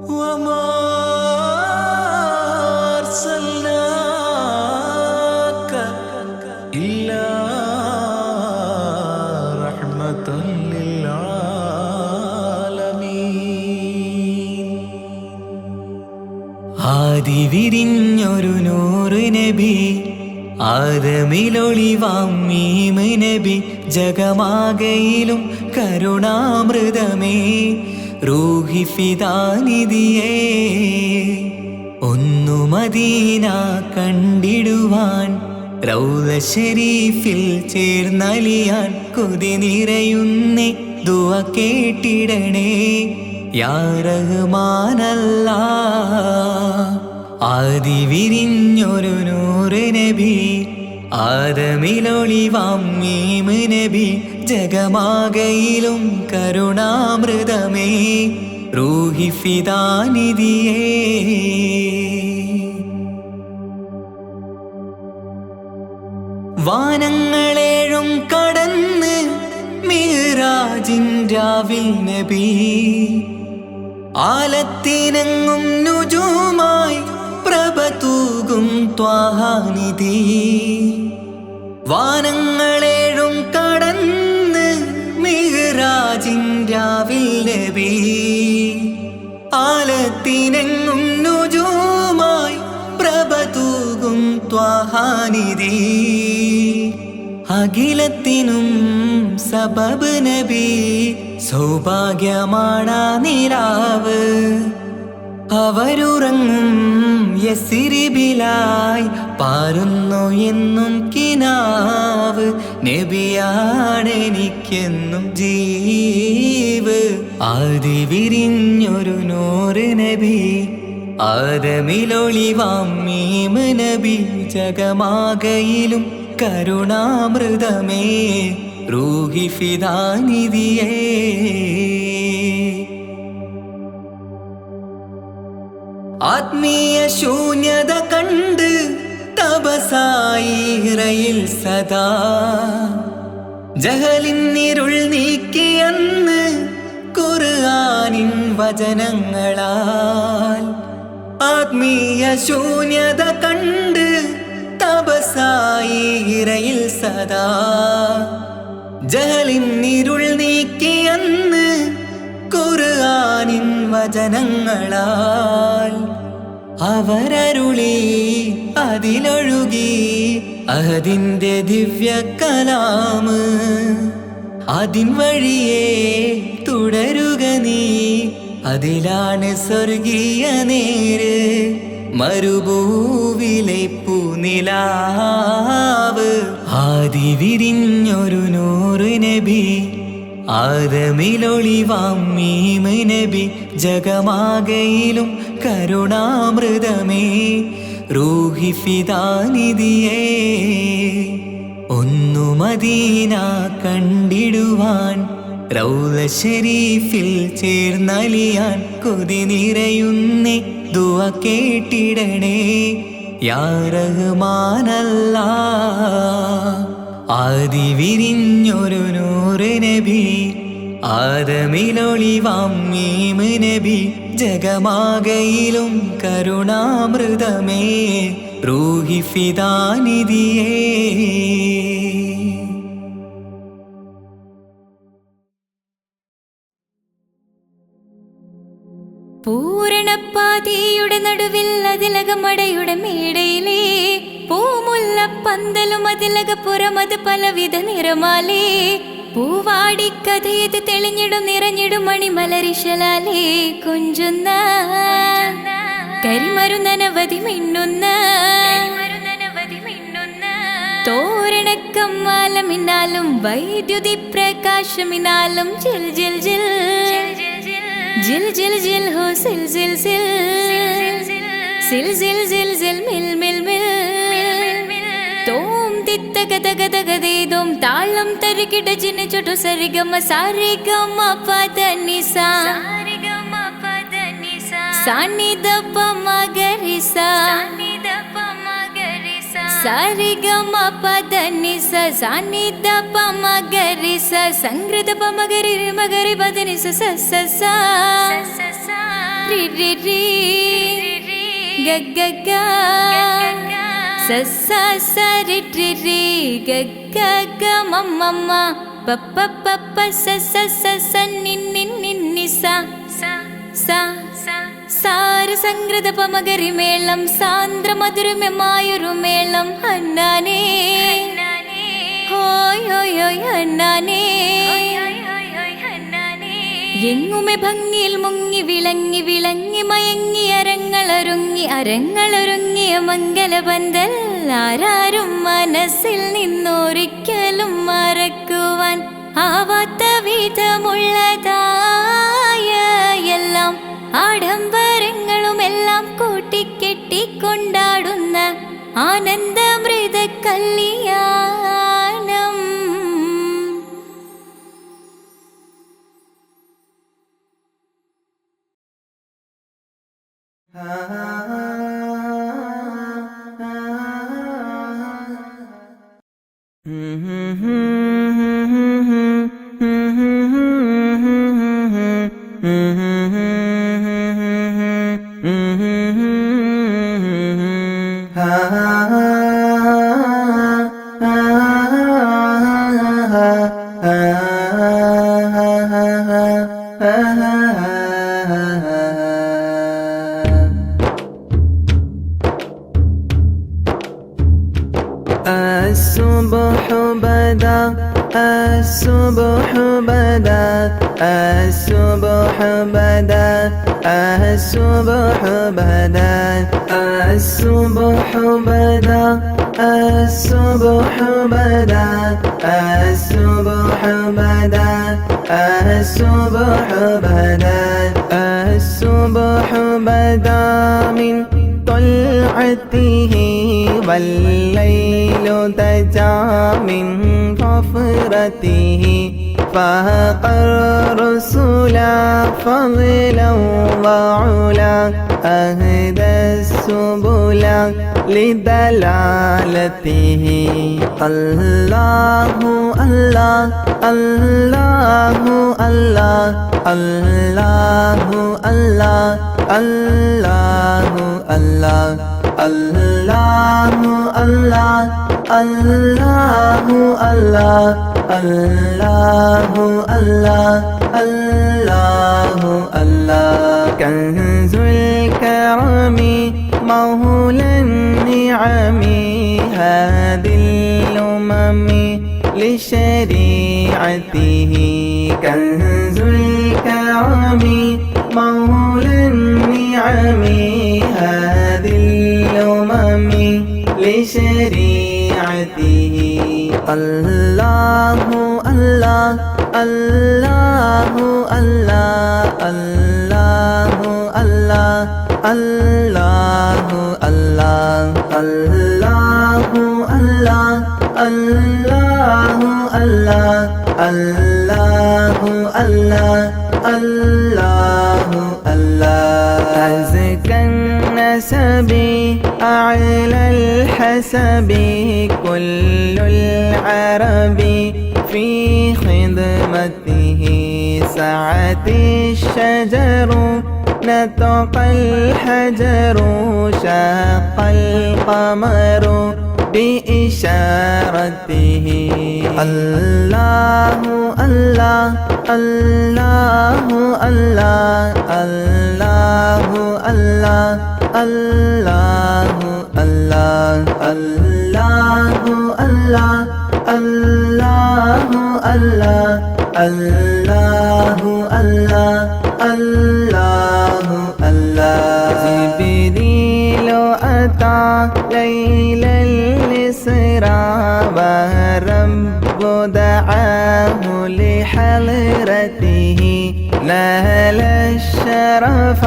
وما أرسلناك إلا رحمة للعالمين. ആദി വിരിഞ്ഞൊരു നൂറ് നബി, ആദമിലൊളിവാം മീമ് നബി, ജഗമാകയിലും കരുണാമൃതമേ, റൂഹി ഫിദാനിധിയേ. ഒന്നു മദീന കണ്ടിടുവാൻ, റൗള ശരീഫിൽ ചേർന്നലിയാൻ, കൊതി നിറയുന്നേ ദുആ കേട്ടിടണേ യാ റഹ്മാനല്ലാഹ്. ആദി വിരിഞ്ഞൊരു നൂറ് നബി, ആദമിലൊളിവാം മീമ് നബി, ജഗമാകയിലും കരുണാമൃതമേ, റൂഹി ഫിദാനിധിയേ. വാനങ്ങളേഴും കടന്ന് മിഅ്റാജിൻ രാവിൽ നബി, ആലത്തിനെങ്ങും നുജൂമായി പ്രഭ തൂകും ത്വാഹാനിധി. വാനങ്ങളേഴും കടന്ന് മിഅ്റാജിൻ രാവിൽ നബി, ആലത്തിനെങ്ങും നുജൂമായി പ്രഭ തൂകും ത്വാഹാനിധി. അഖിലത്തിനും സബബ് നബി, സൗഭാഗ്യമാണാ നിലാവ്. അവരുറങ്ങും യസ്രിബിലായി പാരുന്നു എന്നും കിനാവ്. നബിയാണെനിക്കെന്നും ജീവ്. ആദി വിരിഞ്ഞൊരു നൂറ് നബി, ആദമിലൊളിവാം മീമ് നബി, ജഗമാകയിലും കരുണാമൃതമേ, റൂഹി ഫിദാനിധിയേ. ആത്മീയ ശൂന്യത കണ്ട് തപസായി ഇറയിൽ സദാ, ജഹലിന്നിരുൾ നീക്കിയന്ന് ഖുർആനിൻ വചനങ്ങളാൽ. ആത്മീയ ശൂന്യത കണ്ട് തപസായി ഇറയിൽ സദാ, ജഹലിന്നിരുൾ നീക്കിയന്ന് ഖുർആനിൻ വചനങ്ങളാൽ. അവരരുളി അതിലൊഴുകി അഹദിന്റെ ദിവ്യ കലാമ്. അതിൻ വഴിയേ തുടരുക നീ, അതിലാണ് സ്വർഗീയ നേര്. മരുഭൂവിലെ പൂനിലാവ്. ആദി വിരിഞ്ഞൊരു നൂറ് നബി, ആദമിലൊളിവാം മീമ് നബി, ജഗമാകയിലും കരുണാമൃതമേ, റൂഹി ഫിദാനിധിയേ. ഒന്നു മദീന കണ്ടിടുവാൻ, റൗള ശരീഫിൽ ചേർന്നലിയാൻ, കൊതി നിറയുന്നേ ദുആ കേട്ടിടണേ യാ റഹ്മാനല്ലാഹ്. ആദി വിരിഞ്ഞൊരു നൂറ് നബി, ആദമിലൊളിവാം മീമ് നബി, ജഗമാകയിലും കരുണാമൃതമേ, റൂഹി ഫിദാനിധിയേ. പൂരണപ്പാതിയുടെ നടുവിൽ അതിലകമടയുടെ മേടയിലേ, പൂമുല്ല പന്തലും അതിലകപ്പുറമത് പലവിധ നിറമാലേ. പൂവാടിക്കഥയത് തെളിഞ്ഞിടും നിറഞ്ഞിടും മണിമലരിശലാലേ, കൊഞ്ചുന്ന കരിമരുന്നനവധി മിന്നുന്ന തോരണക്കമ്മാലമിന്നാലും വൈദ്യുതി പ്രകാശമിന്നാലും ജിൽ ജിൽ ജിൽ ജിൽ ജിൽ ജിൽ ഹോ സിൽ സിൽ സിൽ സിൽ സിൽ സിൽ സിൽ മിൽ മിൽ മിൽ. തോം തിത്തകതകതകതേതും താളം തരികിട ജിന ചുട്ടു സരിഗമ സാരിഗമ പദനിസ സാനിദപ മഗരിസ സാരിഗമ പദനിസ സാനിദപ മഗരിസ സംഗൃത പമഗരി മഗരി പദനിസ സ സ സ ri ri ri ga ga ga sa sa sa ri ri ri ga ga ga ma ma ma pa pa pa pa sa sa sa sa ni ni ni ni sa sa സാരസംഗൃത പമകരി മേളം സാന്ദ്ര മധുരമമായൊരു മേളം ഹന്നാനേ ഹോയ് ഹോയ് ഹോയ് ഹന്നാനേ എങ്ങുമെ ഭംഗിയിൽ മുങ്ങി വിളങ്ങി വിളങ്ങി മയങ്ങി അരങ്ങളൊരുങ്ങിയ മംഗലപന്തൽ ആരാരും മനസ്സിൽ നിന്നൊരിക്കലും മറക്കുവാൻ ആവാത്ത വിധമുള്ളതായ എല്ലാം ആഡംബരങ്ങളുമെല്ലാം കൂട്ടിക്കെട്ടിക്കൊണ്ടാടുന്ന ആനന്ദമൃത കല്യാണം. الصبح بدا الصبح بدا الصبح بدا الصبح بدا الصبح بدا الصبح بدا الصبح بدا الصبح بدا الصبح بدا من طلعته والليل دجا من غفرته فاق الرسل فضلا وعلا أهدى السبل لدلالته الله الله الله الله الله الله الله الله الله الله الله الله الله الله الله الله كنز الكرم مولى النعم هذه الأمم لشريعته كنز الكرم مولى النعم هذه الأمم لشريعته الله الله الله الله الله الله الله الله الله الله الله الله الله الله الله الله أزكى النسب أعلى الحسب كل العرب في خدمته سعت الشجر نطق الحجر شاق القمر بإشارته الله الله الله الله الله الله الله الله الله الله الله الله الله الله الله الله جبريل أتى ليل الإسراء والرب دعاه لحضرته نال الشرف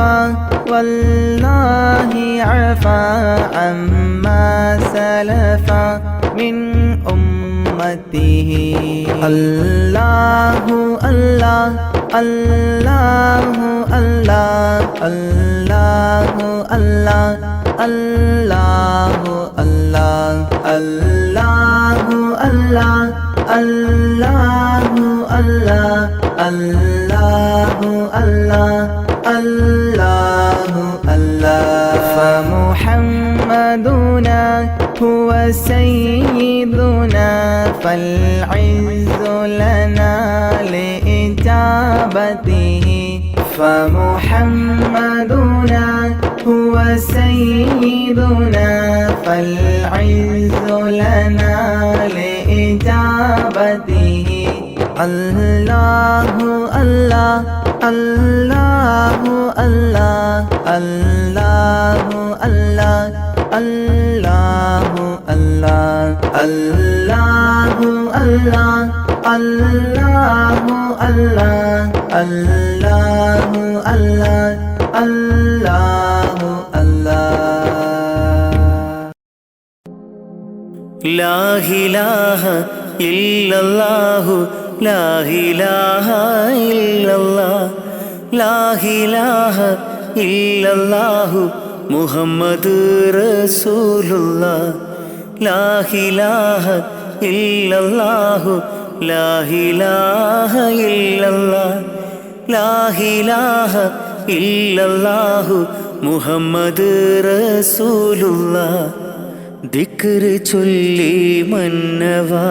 والله عفا عما سلف من أمته الله الله الله الله الله الله الله الله الله الله الله الله الله الله هو سيدنا فالعز لنا لإجابته فمحمدنا هو سيدنا فالعز لنا لإجابته الله الله الله الله الله الله الله الله الله الله الله الله الله الله الله الله لا إله إلا الله لا إله إلا الله لا إله إلا الله محمد رسول الله لا إله إلا الله لا إله إلا الله لا إله إلا الله محمد رسول الله ദിക്റ് ചൊല്ലി മന്നവാ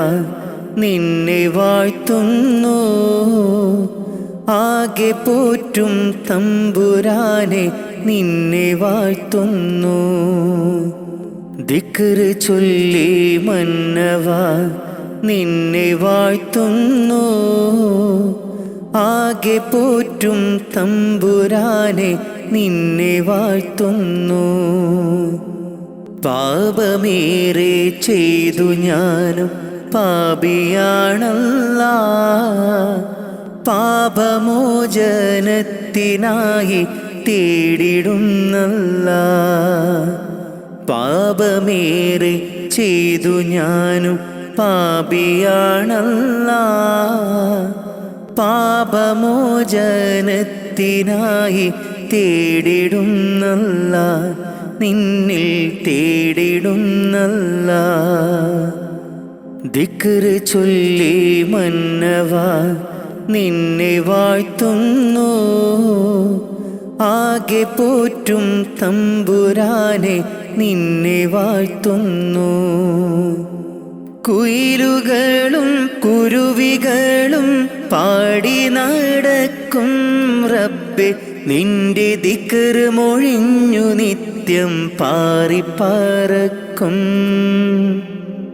നിന്നെ വാഴ്ത്തുന്നു ആകെ പോറ്റും തമ്പുരാനെ നിന്നെ വാഴ്ത്തുന്നു ദിക്റ് ചൊല്ലി മന്നവാ നിന്നെ വാഴ്ത്തുന്നു ആകെ പോറ്റും തമ്പുരാനെ നിന്നെ വാഴ്ത്തുന്നു പാപമേറെ ചെയ്തു ഞാനും പാപിയാണല്ലാ പാപമോചനത്തിനായി തേടിടുന്നല്ലാ പാപമേറെ ചെയ്തു ഞാനും പാപിയാണല്ലാ പാപമോചനത്തിനായി തേടിടുന്നല്ലാ നിന്നിൽ തേടിടുന്നല്ലാ ദിക്റ് ചൊല്ലി മന്നവാ നിന്നെ വാഴ്ത്തുന്നു ആകെ പോറ്റും തമ്പുരാനെ നിന്നെ വാഴ്ത്തുന്നു കുയിലുകളും കുരുവികളും പാടി നടക്കും റബ്ബേ നിന്റെ ദിക്റ് മൊഴിഞ്ഞു നിത്യം പാറിപ്പറക്കും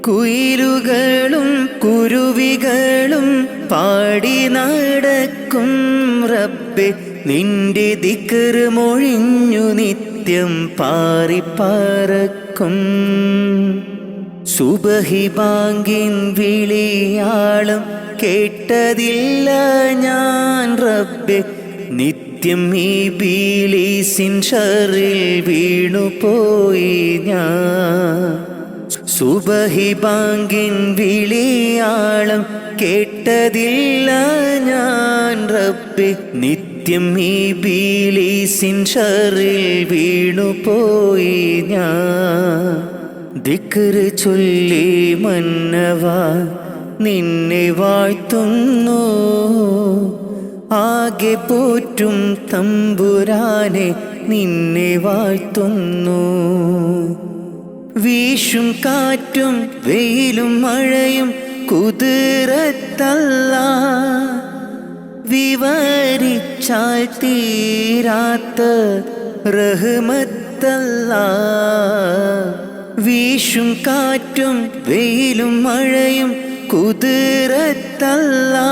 കുയിലുകളും കുരുവികളും പാടി നടക്കും റബ്ബേ നിന്റെ ദിക്റ് മൊഴിഞ്ഞു നിത്യം പാറിപ്പറക്കും സുബഹി ബാങ്കിൻ വിളിയാളം കേട്ടതില്ല ഞാൻ റബ്ബേ നിത്യം ഈ ബീലീസിൻ ഷറിൽ വീണുപോയി ഞാൻ സുബഹി ബാങ്കിൻ വിളിയാളം കേട്ടതില്ല ഞാൻ റബ്ബേ നിത്യം ഈ ബീലീസിൻ ഷറിൽ വീണുപോയി ഞാൻ ദിക്റ് ചൊല്ലി മന്നവാ നിന്നെ വാഴ്ത്തുന്നു ആകെ പോറ്റും തമ്പുരാനെ നിന്നെ വാഴ്ത്തുന്നു വീശും കാറ്റും വെയിലും മഴയും കുതിരത്തല്ലാ വിവരിച്ചാൽ തീരാത്ത റഹ്മത്തല്ലാ വീശും കാറ്റും വെയിലും മഴയും കുതിരത്തല്ലാ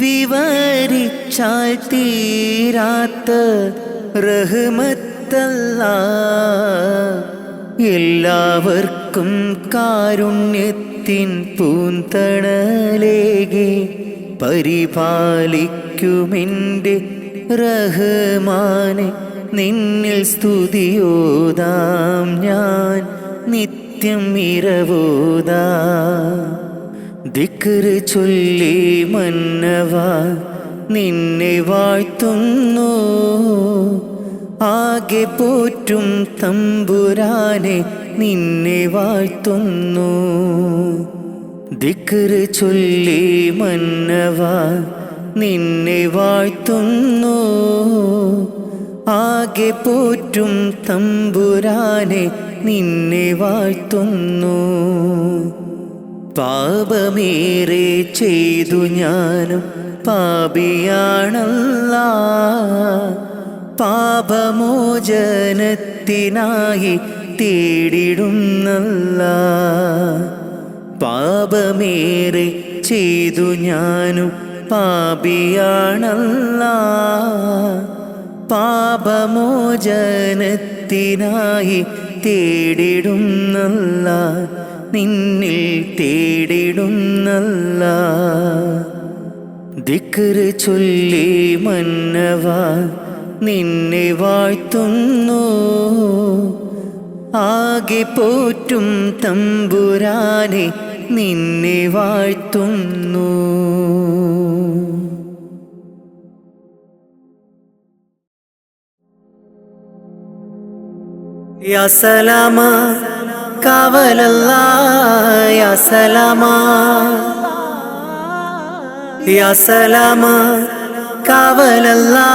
വിവരിച്ചാൽ തീരാത്ത റഹ്മത്തല്ലാ എല്ലാവർക്കും കാരുണ്യത്തിൻ പൂന്തണലേകി പരിപാലിക്കുമെൻ്റെ റഹ്മാനെ നിന്നിൽ സ്തുതിയോതാം ഞാൻ നിത്യം ഇരവോതാം ദിക്റ് ചൊല്ലി മന്നവാ നിന്നെ വാഴ്ത്തുന്നു ആകെ പോറ്റും തമ്പുരാനെ നിന്നെ വാഴ്ത്തുന്നു ദിക്റ് ചൊല്ലി മന്നവാ നിന്നെ വാഴ്ത്തുന്നു ആകെ പോറ്റും തമ്പുരാനെ നിന്നെ വാഴ്ത്തുന്നു. പാപമേറെ ചെയ്തു ഞാനും പാപിയാണല്ലാ, പാപമോചനത്തിനായി തേടിടുന്നല്ലാ. പാപമേറെ ചെയ്തു ഞാനും പാപിയാണല്ലാ, പാപമോചനത്തിനായി തേടിടുന്നല്ലാ, നിന്നിൽ തേടിടുന്നല്ലാ. ദിക്റ് ചൊല്ലി മന്നവാ നിന്നെ വാഴ്ത്തുന്നു, ആകെ പോറ്റും തമ്പുരാനെ നിന്നെ വാഴ്ത്തുന്നു. യാ സലാമാ കാവലല്ലാ, യാ സലാമാ, യാ സലാമാ കാവലല്ലാ,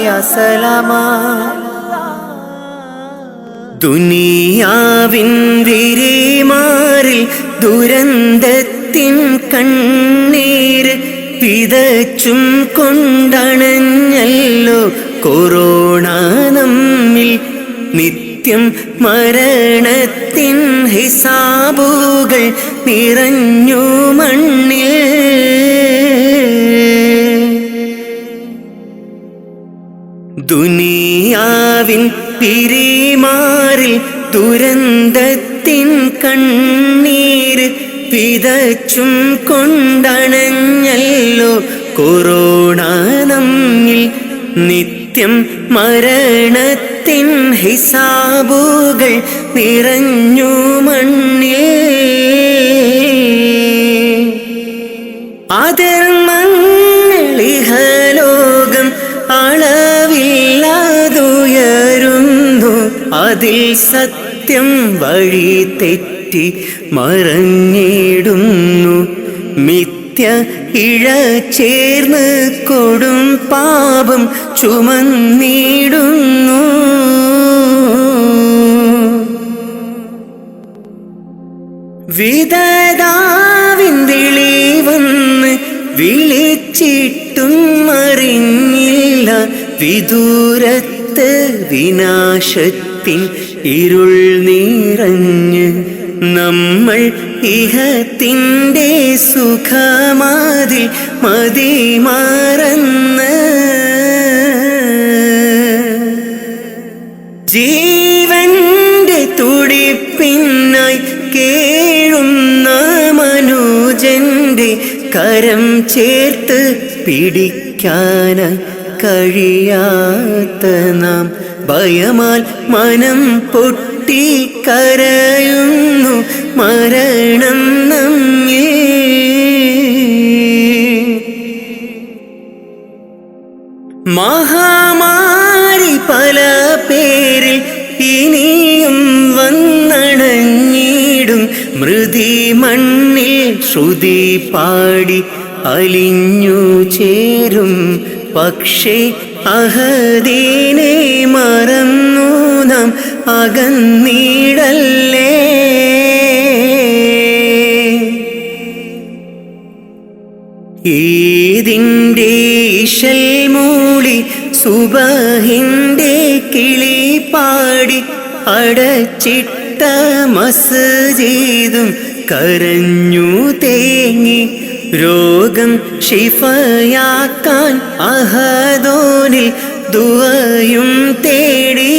യാ സലാമാ. ദുനിയാവിൻ വിരിമാറിൽ ദുരന്തത്തിൻ കണ്ണീര് പിതച്ചും കൊണ്ടണഞ്ഞല്ലോ കൊറോണ നമ്മിൽ. നിത്യം മരണത്തിൻ ഹിസാബുകൾ നിറഞ്ഞു മണ്ണിൽ. ദുനിയാവിൻ പിരിമാറിൽ ദുരന്തത്തിൻ കണ്ണീര് പിതച്ചും കൊണ്ടണഞ്ഞല്ലോ കൊറോണ നമ്മിൽ. നിത്യം മരണത്തിൻ ഹിസാബുകൾ നിറഞ്ഞു മണ്ണിൽ. അധർമ്മങ്ങളിഹലോകം അളവില്ലാതുയരുന്നു, അതിൽ സത്യം വഴി തെറ്റി മറഞ്ഞിടുന്നു. മിഥ്യ ഇഴ ചേർന്ന് കൊടും പാപം ചുമന്നിടുന്നു. വിധതാവിൻ വിളി വന്ന് വിളിച്ചിട്ടും അറിഞ്ഞില്ല, വിദൂരത്ത് വിനാശത്തിൻ ഇരുൾ നിറഞ്ഞ് നമ്മൾ ഇഹത്തിൻ്റെ സുഖമാതിൽ മതിമറന്ന്. ജീവന്റെ തുടിപ്പിനായി കേഴുന്ന മനുജന്റെ കരം ചേർത്ത് പിടിക്കാനായി കഴിയാത്ത നാം ഭയമാൽ മനം പൊട്ടി കരയുന്നു മരണം നമ്മെ. മഹാമാരി പല പേരിൽ ഇനിയും വന്നണഞ്ഞിടും, മൃതി മണ്ണിൽ ശ്രുതി പാടി അലിഞ്ഞു ചേരും. പക്ഷേ അഹദീനെ മറന്നു നാം അകന്നിടല്ലേ. ഈദിൻ്റെ ഇശൽ മൂളി സുബഹിൻ്റെ കിളി പാടി അടച്ചിട്ട മസ്ജിദും കരഞ്ഞു തേങ്ങി. രോഗം ശിഫയാക്കാൻ അഹദോനിൽ ദുആയും തേടി.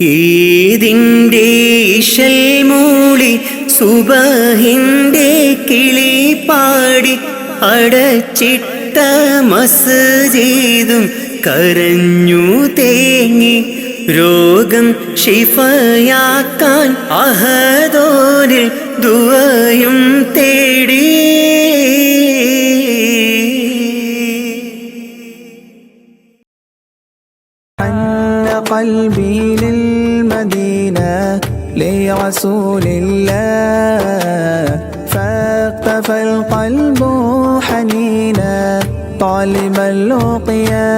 ഈദിൻ്റെ ഇശൽ മൂളി സുബഹിൻ്റെ കിളി പാടി അടച്ചിട്ട മസ്ജിദും കരഞ്ഞു തേങ്ങി. രോഗം ശിഫയാക്കാൻ അഹദോനിൽ ദുആയും തേടി. قلبي للمدينة لرسول الله، فاقتفى القلب حنينا طالب اللقيا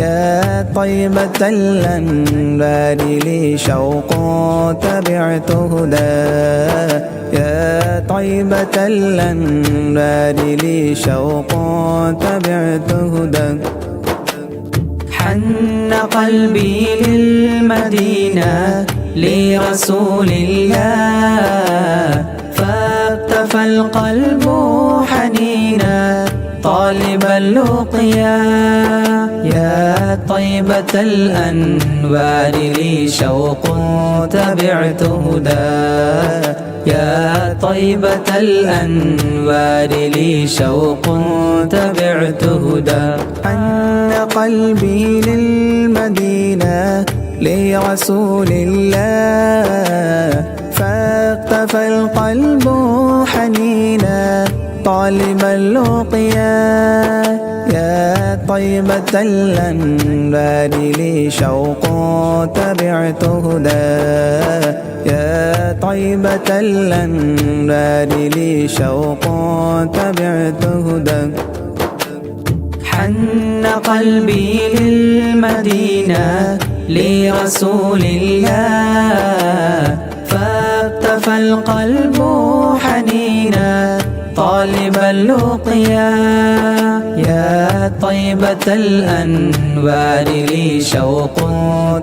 يا طيبة الأنبار لي شوق تبعت هدى يا طيبة الأنبار لي شوق تبعت هدى حن قلبي للمدينة لرسول الله فاقتفى القلب حنينا طالب اللقيا يا طيبة الأنوار لي شوق تبعت هدى يا طيبة الأنوار لي شوق تبعت هدى حن قلبي للمدينة لرسول الله فاقتفى القلب حنينا طالب اللقيا يا طيبة الأنبار لي شوق تبعت هدى يا طيبة الأنبار لي شوق تبعت هدى حن قلبي للمدينة لرسول الله فاقتفى القلب حنينا طالب اللقيا يا طيبة الأنوار لي شوق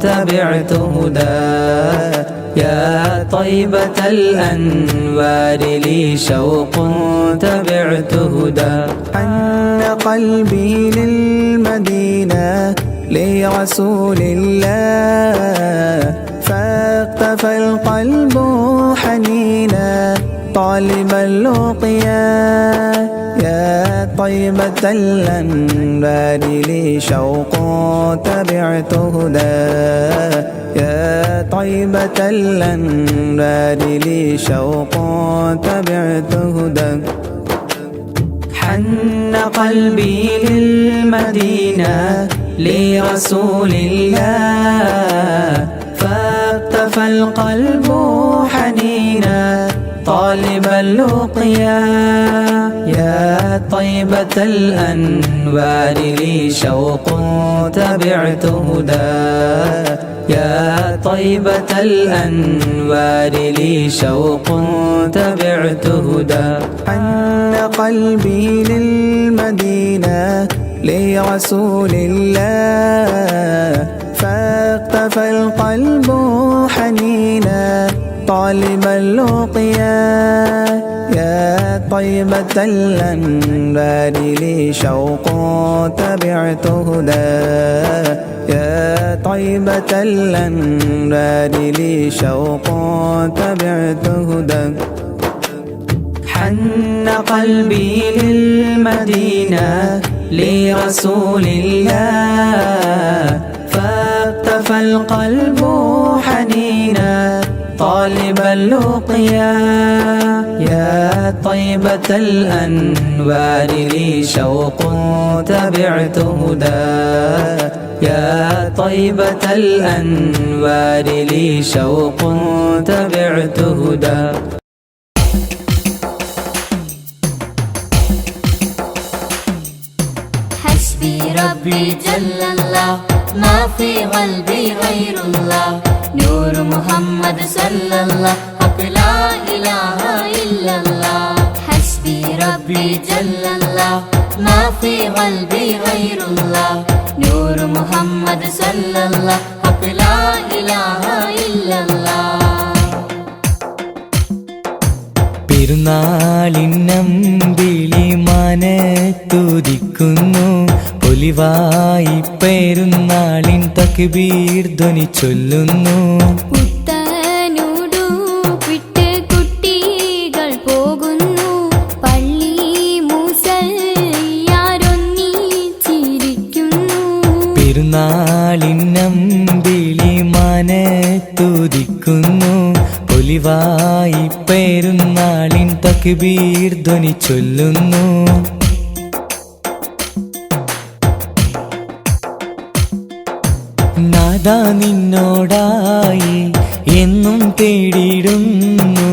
تبعت هدى يا طيبة الأنوار لي شوق تبعت هدى حن قلبي للمدينة لرسول الله فاقتفى القلب حنينا طالب اللقيا يا طيبة الأنبار لي شوق تبعت هدى يا طيبة الأنبار لي شوق تبعت هدى حن قلبي للمدينة لرسول الله فاقتفى القلب حنينا طالب اللقيا يا طيبة الأنوار لي شوق تبعت هدى يا طيبة الأنوار لي شوق تبعت هدى حن قلبي للمدينة لرسول الله فاقتفى القلب حنينا طالب اللقيا يا طيبة الأنبار لي شوق تبعت هدى يا طيبة الأنبار لي شوق تبعت هدى حن قلبي للمدينة لرسول الله فاقتفى القلب حنينا طالب اللقيا يا طيبة الأنوار لي شوق تبعت هدى يا طيبة الأنوار لي شوق تبعت هدى حسبي ربي جل الله ما في قلبي غير الله نور محمد صلى الله حق لا إله إلا الله حسبي ربي جل الله ما في قلبي غير الله نور محمد صلى الله حق لا إله إلا الله പെരുന്നാളിന്നമ്പിളി മനത്തുദിക്കുന്നു പൊലിവായി പെരുന്നാളിൻ തക്ബീർ ധ്വനി ചൊല്ലുന്നു പുത്തനുടുപ്പിട്ട് കുട്ടികൾ പോകുന്നു പള്ളി മുസല്ലിയാരൊന്നിച്ചിരിക്കുന്നു പെരുന്നാളിന്നമ്പിളി മനത്തുദിക്കുന്നു പൊലിവായി പെരുന്നാളിൻ തക്ബീർ ധ്വനി ചൊല്ലുന്നു നാദാ നിന്നോടായി എന്നും തേടിയിടുന്നു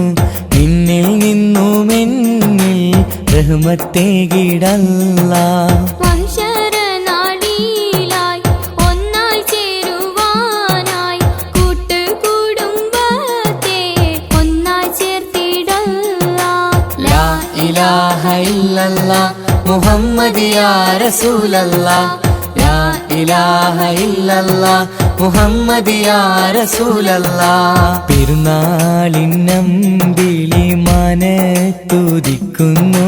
നിന്നിൽ നിന്നുമെന്നിൽ റഹ്മത്തേകിടല്ല. മഹ്ശറനാളിലായി ഒന്നായി ചേരുവാനായി കൂട്ടുകുടുംബത്തെ ഒന്നായി ചേർത്തിടല്ല. ലാ ഇലാഹ ഇല്ലല്ലാഹ് മുഹമ്മദ് യാ റസൂലല്ലാഹ്. ലാ ഇലാഹ ഇല്ലല്ലാഹ് മുഹമ്മദ് യാ റസൂലല്ലാഹ്. പെരുന്നാളിന്നമ്പിളി മനത്തുദിക്കുന്നു,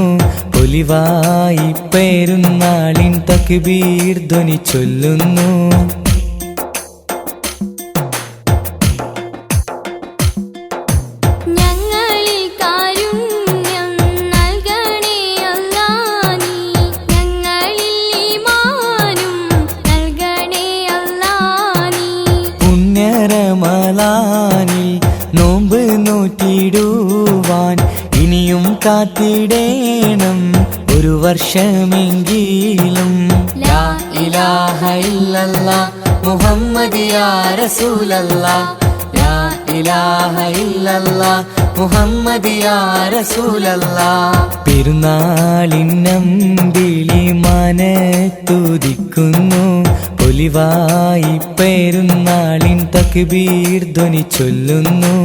പൊലിവായി പെരുന്നാളിൻ തക്ബീർ ധ്വനി ചൊല്ലുന്നു. ഞങ്ങളിൽ കാരുണ്യം നൽകണേ അല്ലാ നീ, ഞങ്ങളിൽ ഈമാനും നൽകണേ അല്ലാ നീ. പുണ്യറമളാനിൽ നോമ്പ് നോറ്റിടുവാൻ ഇനിയും കാത്തിടേണം ഒരു വർഷമെങ്കിലും. ലാ ഇലാഹ ഇല്ലല്ലാഹ് മുഹമ്മദ് യാ റസൂലല്ലാഹ്. ലാ ഇലാഹ ഇല്ലല്ലാഹ് മുഹമ്മദ് യാ റസൂലല്ലാഹ്. പെരുന്നാളിന്നമ്പിളി മനത്തുദിക്കുന്നു, പൊലിവായി പെരുന്നാളിൻ തക്ബീർ ധ്വനി ചൊല്ലുന്നു.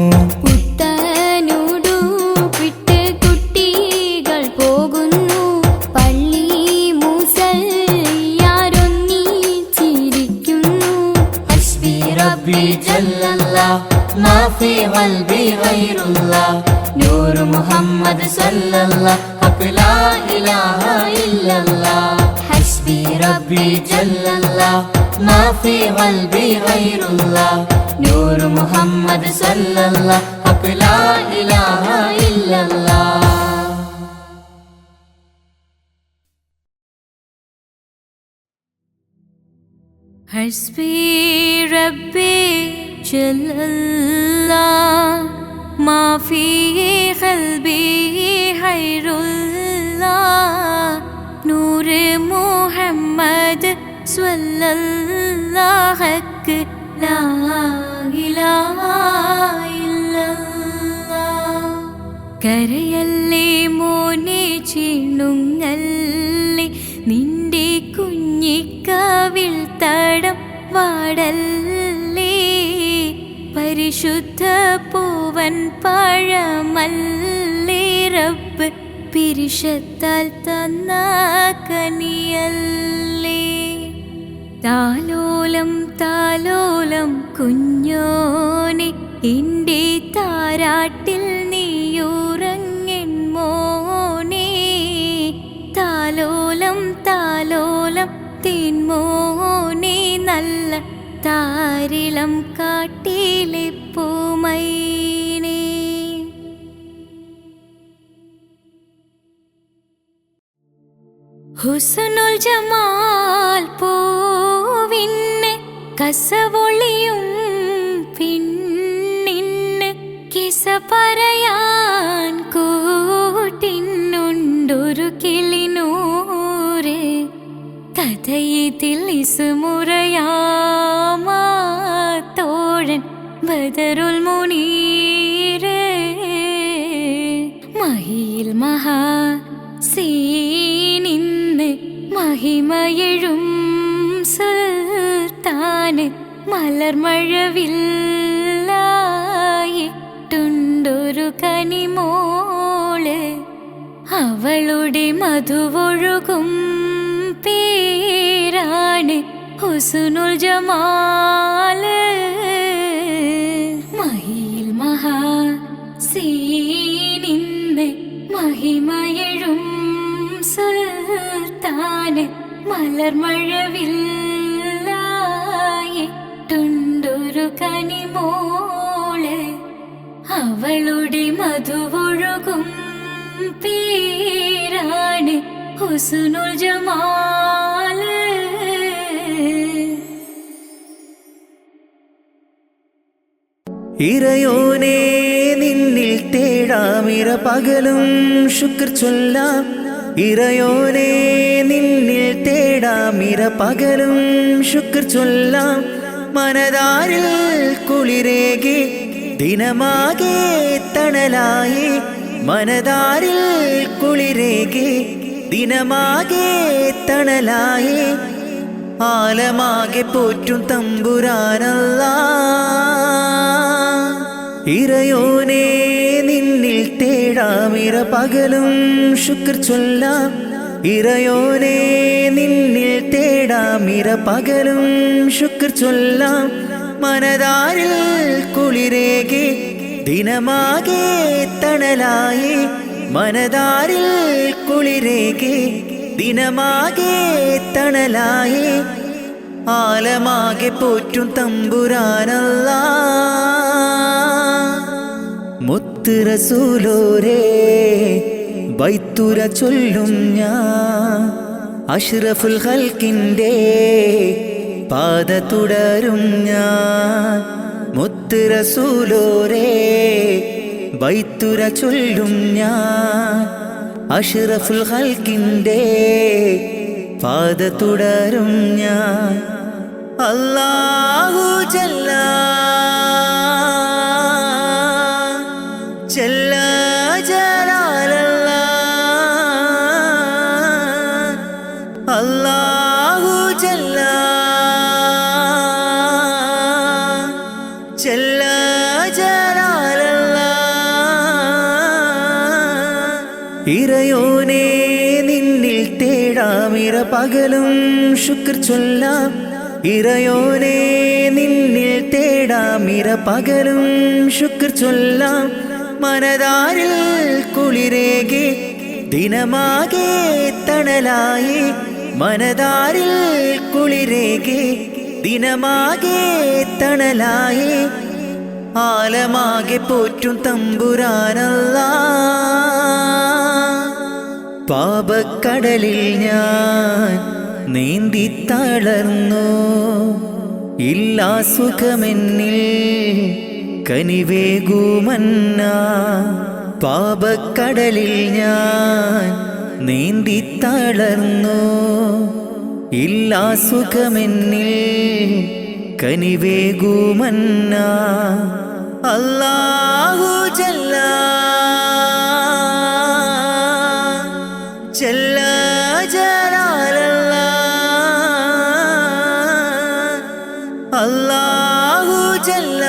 പുത്തനുടുപ്പിട്ട് കുട്ടികൾ പോകുന്നു, പള്ളി മുസല്ലിയാരൊന്നിച്ചിരിക്കുന്നു. ഹസ്ബി റബ്ബി ജല്ലല്ലാഹ് മാ ഫീ ഖൽബി ഗൈറുല്ലാഹ്. നൂറ് മുഹമ്മദ് സല്ലല്ലാഹ് ഹഖ് ലാ ഇലാഹ ഇല്ലല്ലാഹ്. ഹസ്ബി റബ്ബി ജല്ലല്ലാഹ് മാ ഫീ ഖൽബി ഗൈറുല്ലാഹ്. നൂറ് മുഹമ്മദ് സല്ലല്ലാഹ് ഹഖ് ലാ ഇലാഹ ഇല്ലല്ലാഹ്. ഹസ്ബി റബ്ബി ജല്ലല്ലാഹ് മാ ഫീ ഖൽബി ഖൈറുല്ലാഹ്. നൂറ് മുഹമ്മദ് സ്വല്ലല്ലാഹ് ഹഖ് ലാ ഇലാഹ ഇല്ലല്ലാഹ്. കരയല്ലേ മോനെ ചിണുങ്ങല്ലേ, നിന്റെ കുഞ്ഞിക്കവിൾ തടം വാടല്ലേ. പരിശുദ്ധ പൂവൻ പഴമല്ലേ റബ്ബ് പിരിശത്താൽ തന്ന കനിയല്ലേ. താലോലം താലോലം കുഞ്ഞോനെ, എൻ്റെ താരാട്ടിൽ നീയുറങ്ങൻ മോനെ. താലോലം താലോലം തേൻമോനെ, നല്ല താരിളം കാട്ടിലെ പൂമൈനേ. ഹുസ്നുൽ ജമാൽ പൂവിന് കസവൊളിയും പിന്നിന്, കിസ പറയാൻ കൂട്ടിനുണ്ടൊരു കിളിനൂറ്. കഥയിതിൽ ഇസുമുറയാമാത്തോഴൻ ബദറുൽ മുനീര്. മഹിയിൽ മഹാ സീനിന്ന് മഹിമയെഴും സുൽത്താന്, മലർമഴവില്ലായിട്ടുണ്ടൊരു കനിമോള്. അവളുടെ മധുവൊഴുകും പേരാണ് ഹുസ്നുൽ ജമാല്. മഹിയിൽ മഹാ സീനിന്ന് മഹിമയെഴും സുൽത്താന്, മലർമഴവില്ലായിട്ടുണ്ടൊരു കനിമോള്. അവളുടെ മധുവൊഴുകും പേരാണ് ഹുസ്നുൽ ജമാല്. ഇറയോനെ നിന്നിൽ തേടാമിര പകലും ശുക്ർ ചൊല്ലാം. ഇറയോനെ നിന്നിൽ തേടാമിര പകലും ശുക്ർ ചൊല്ലാം. മനതാരിൽ കുളിരേകി ദിനമാകെ തണലായി മനതാരിൽ കുളിരേകി ദിനമാകെ തണലായി ആലമാകെ പോറ്റും തമ്പുരാനല്ലാ ഇറയോനെ നിന്നിൽ തേടാമിര പകലും ശുക്ർ ചൊല്ലാം ഇറയോനെ നിന്നിൽ തേടാമിര പകലും ശുക്ർ ചൊല്ലാം മനതാരിൽ കുളിരേകി ദിനമാകെ തണലായി മനതാരിൽ കുളിരേകി ദിനമാകെ തണലായി ആലമാകെ പോറ്റും തമ്പുരാനല്ലാ മുത്ത് റസൂലോരേ ബൈത്തുര ചൊല്ലും ഞാൻ അഷ്റഫുൽ ഖൽക്കിൻ്റെ പാത തുടരും ഞാൻ മുത്ത് റസൂലോരേ ബൈത്തുര ചൊല്ലും ഞാൻ അഷ്റഫുൽ ഖൽക്കിൻ്റെ പാത തുടരും ഞാൻ അല്ലാഹു ജല്ല ജല്ല ജലാലല്ലാ അല്ലാഹു ജല്ല ജല്ല ജലാലല്ലാ ഇറയോനെ നിന്നിൽ തേടാമിര പകലും ശുക്ർ ചൊല്ലാം ഇറയോനെ നിന്നിൽ തേടാമിര പകലും ശുക്ർ ചൊല്ലാം മനതാരിൽ കുളിരേകി ദിനമാകെ തണലായി മനതാരിൽ കുളിരേകി ദിനമാകെ തണലായി ആലമാകെ പോറ്റും തമ്പുരാനല്ലാ പാപക്കടലിൽ ഞാൻ നീന്തി തളർന്നു ഇല്ലാ സുഖമെന്നിൽ കനിവേകുമന്ന പാപക്കടലിൽ ഞാൻ നീന്തി തളർന്നു ഇല്ലാ സുഖമെന്നിൽ കനിവേകുമന്ന അല്ലാഹു ജല്ല ജല്ല ജലാലല്ലാ അല്ലാഹു ജല്ല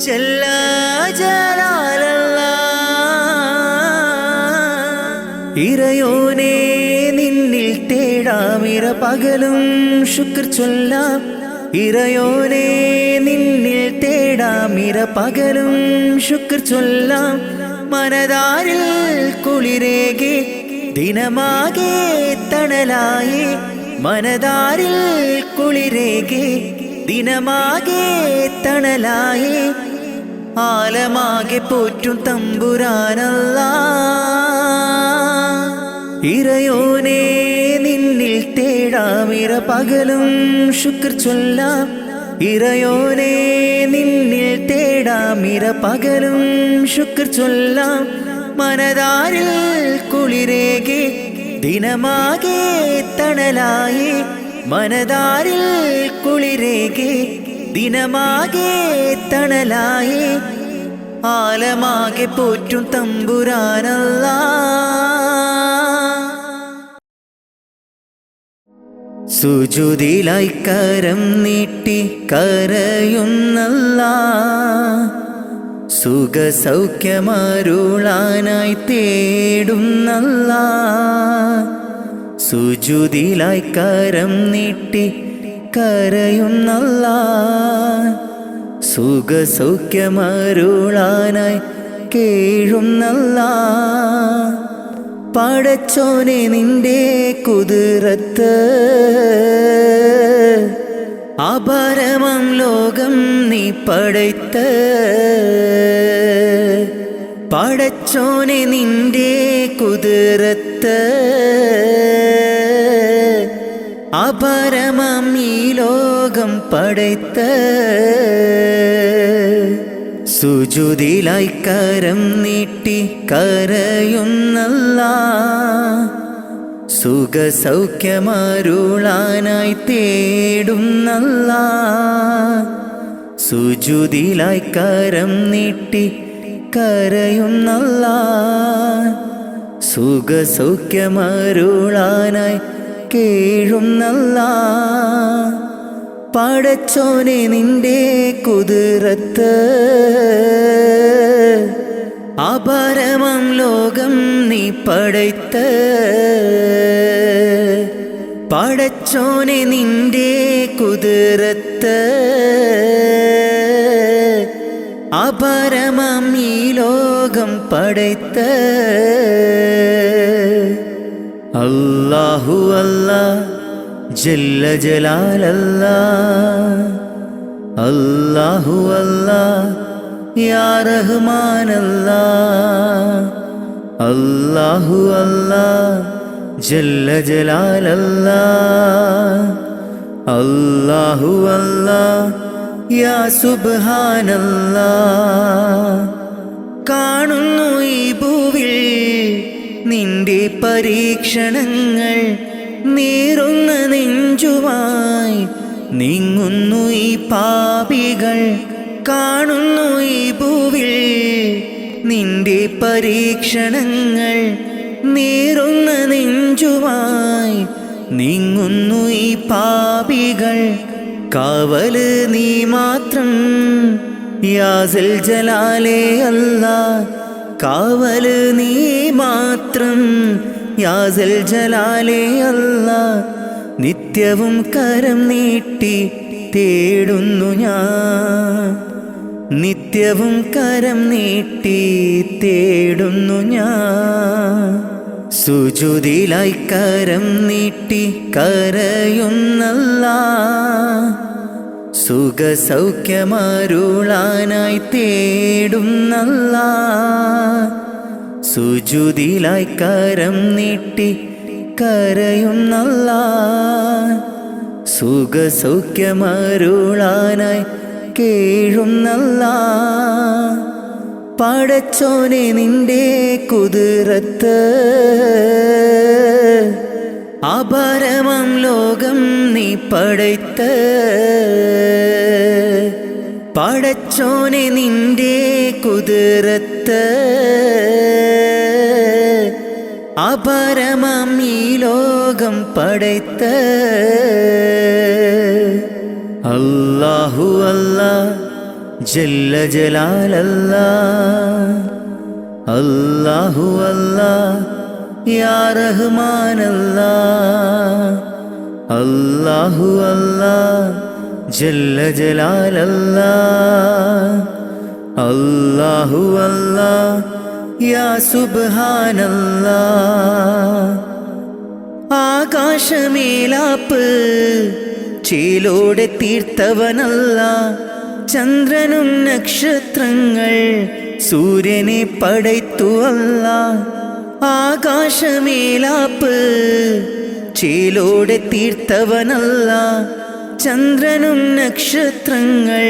ജല്ല ജലാലല്ലാ ഇറയോനെ നിന്നിൽ തേടാമിര പകലും ശുക്ർ ചൊല്ലാം ഇറയോനെ നിന്നിൽ തേടാമിര പകലും ശുക്ർ ചൊല്ലാം മനതാരിൽ കുളിരേകി ദിനമാകെ തണലായി മനതാരിൽ കുളിരേകി ദിനമാകെ തണലായി ആലമാകെ പോറ്റും തമ്പുരാനല്ലാ ഇറയോനെ നിന്നിൽ തേടാമിര പകലും ശുക്ർ ചൊല്ലാം ഇറയോനെ നിന്നിൽ തേടാമിര പകലും ശുക്ർ ചൊല്ലാം മനതാരിൽ കുളിരേകി ദിനമാകെ തണലായി മനതാരിൽ കുളിരേകി ദിനമാകെ തണലായി ആലമാകെ പോറ്റും തമ്പുരാനല്ലാ സുജൂദിലായി കരം നീട്ടി കരയുന്നല്ലാ സുഖസൗഖ്യമരുളാനായി തേടുന്നല്ലാ സുജൂദിലായി കരം നീട്ടി കരയുന്നല്ലാ സുഖസൗഖ്യമരുളാനായി കേഴുന്നല്ലാ പടച്ചോനെ നിന്റെ കുതിരത്ത് അപരമം ലോകം നീ പടയ്ത്ത് പടച്ചോനെ നിന്റെ കുതിരത്ത് അപരമം ഈ ലോകം പടയ്ത്ത് സുജൂദിലായി കരം നീട്ടി കരയുന്നല്ലാ സുഖസൗഖ്യമരുളാനായി തേടുന്നല്ലാ സുജുദിലായി കരം നീട്ടി കരയുന്നല്ല സുഖസൗഖ്യമരുളാനായി കേഴുന്നല്ല പടച്ചോനെ നിന്റെ കുതിരത്ത് അപരമം ലോകം നീ പടയ്ത്ത് പടച്ചോനെ നിന്റെ കുതിരത്ത് അപരമം ഈ ലോകം പടയ്ത്ത് അല്ലാഹു അല്ലാ ജല്ല ജലാലല്ലാ അല്ലാഹു അല്ലാ യാ റഹ്മാനല്ലാ അല്ലാഹു അല്ലാ ജല്ല ജലാലല്ലാ അല്ലാഹു അല്ലാ യാ സുബ്ഹാനല്ലാ കാണുന്നു ഈ ഭൂവിൽ നിന്റെ പരീക്ഷണങ്ങൾ നീറുന്ന നെഞ്ചുമായി നീങ്ങുന്നു ഈ പാപികൾ കാണുന്നു ഈ ഭൂവിൽ നിന്റെ പരീക്ഷണങ്ങൾ നീറുന്ന നെഞ്ചുമായി നീങ്ങുന്നു ഈ പാപികൾ കാവല് നീ മാത്രം യാസൽ ജലാലേ അല്ലാ കാവല് നീ മാത്രം യാസൽ ജലാലേ അല്ലാ നിത്യവും കരം നീട്ടി തേടുന്നു ഞാൻ നിത്യവും കരം നീട്ടി തേടുന്നു ഞാൻ സുജുദിലായി കരം നീട്ടി കരയുന്നല്ല സുഖസൗഖ്യമരുളാനായി തേടുന്നല്ല സുജുദിലായി കരം നീട്ടി കരയുന്നല്ല സുഖസൗഖ്യമരുളാനായി കേഴുന്നല്ല പടച്ചോനെ നിന്റെ കുതിരത്ത് അപരമം ലോകം നീ പടയ്ത്ത് പടച്ചോനെ നിന്റെ കുതിരത്ത് അപരമം ഈ ലോകം പടയ്ത്ത് അല്ലാഹു അല്ലാ ജല്ല ജലാലല്ലാ അല്ലാഹു അല്ലാ യാ റഹ്മാനല്ലാ അല്ലാഹു അല്ലാ ജല്ല ജലാലല്ലാ അല്ലാഹു അല്ലാ യാ സുബ്ഹാനല്ലാ ആകാശമേലാപ്പ് ചേലോടെ തീർത്തവനല്ല ചന്ദ്രനും നക്ഷത്രങ്ങൾ സൂര്യനെ പടയ്ത്തു അല്ല ആകാശമേലാപ്പ് ചേലോടെ തീർത്തവനല്ല ചന്ദ്രനും നക്ഷത്രങ്ങൾ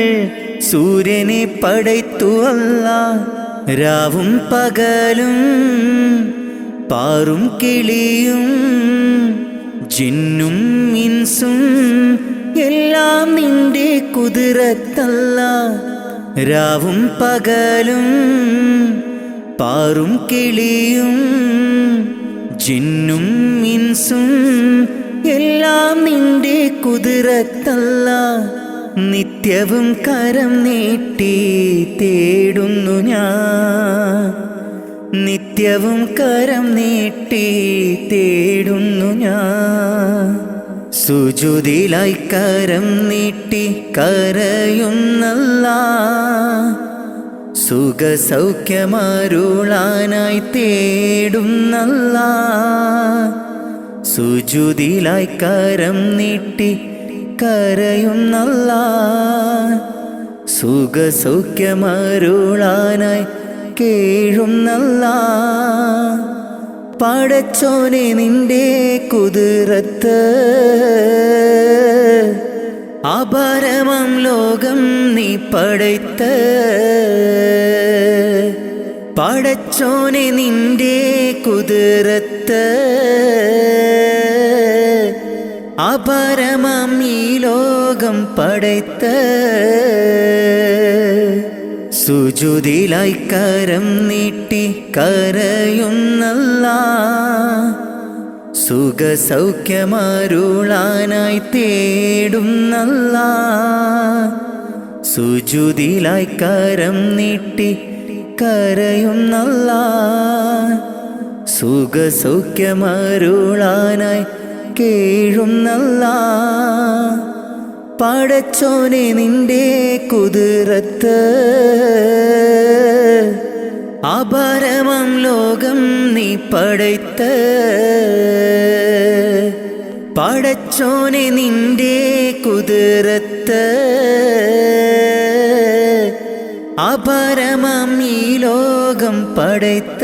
സൂര്യനെ പടയ്ത്തു അല്ല രാവും പകലും പാറും കിളിയും ജിന്നും ഇൻസും എല്ലാം നിന്റെ കുതിരത്തല്ല രാവും പകലും പാറും കിളിയും ജിന്നും ഇൻസും എല്ലാം നിന്റെ കുതിരത്തല്ല നിത്യവും കരം നീട്ടി തേടുന്നു ഞാൻ നിത്യവും കരം നീട്ടി തേടുന്നു ഞാൻ സുജുദിലായി കരം നീട്ടി കരയുന്നല്ല സുഖസൗഖ്യമരുളാനായി തേടുന്നല്ല സുജുദിലായി കരം നീട്ടി കരയുന്നല്ല സുഖസൗഖ്യമരുളാനായി കേഴുന്നല്ല പടച്ചോനെ നിന്റെ കുതിരത്ത് അപരമം ലോകം നീ പടയ്ത്ത് പടച്ചോനെ നിന്റെ കുതിരത്ത് അപരമം ഈ ലോകം പടയ്ത്ത സുജൂദിലായി കരം നീട്ടി കരയുന്നല്ലാ സുഖസൗഖ്യമരുളാനായി തേടുന്നല്ലാ സുജൂദിലായി കരം നീട്ടി കരയുന്നല്ലാ സുഖസൗഖ്യമരുളാനായി കേഴുന്നല്ലാ പടച്ചോനെ നിന്റെ കുതിരത്ത് അപരമം ലോകം നീ പടയ്ത്ത പടച്ചോനെ നിന്റെ കുതിരത്ത് അപരമം ഈ ലോകം പടയ്ത്ത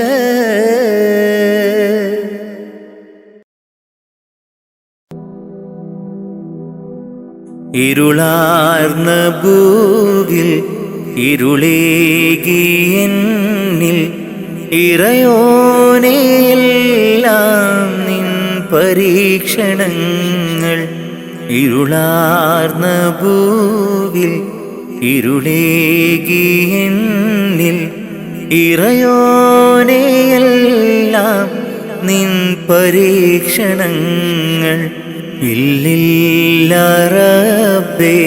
ഇരുളാർന്ന ഭൂവിൽ ഇരുളേകിയെന്നിൽ ഇറയോനെയെല്ലാം നിൻ പരീക്ഷണങ്ങൾ ഇരുളാർന്ന ഭൂവിൽ ഇരുളേകിയെന്നിൽ ഇറയോനെയെല്ലാം നിൻ പരീക്ഷണങ്ങൾ ഇല്ലില്ല റബ്ബേ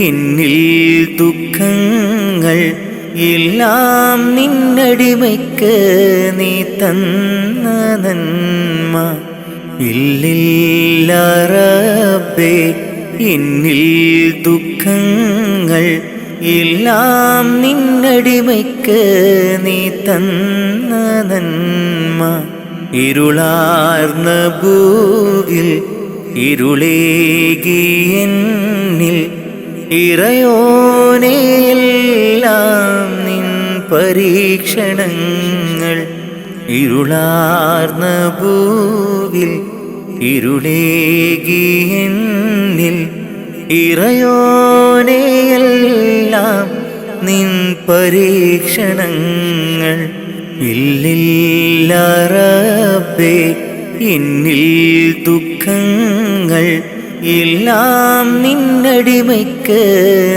എന്നിൽ ദുഃഖങ്ങൾ എല്ലാം നിന്നടിമയ്ക്ക് നീ തന്ന നന്മ ഇല്ലില്ല റബ്ബേ എന്നിൽ ദുഃഖങ്ങൾ എല്ലാം നിന്നടിമയ്ക്ക് നീ തന്ന നന്മ ഇരുളാർന്ന ഭൂവിൽ ഇരുളേകിയെന്നിൽ ഇറയോനെയെല്ലാം നിൻ പരീക്ഷണങ്ങൾ ഇരുളാർന്ന ഭൂവിൽ ഇരുളേകിയെന്നിൽ ഇറയോനെയെല്ലാം നിൻ പരീക്ഷണങ്ങൾ ഇല്ലില്ല റബ്ബേ എന്നിൽ ദുഃഖങ്ങൾ എല്ലാം നിന്നടിമയ്ക്ക്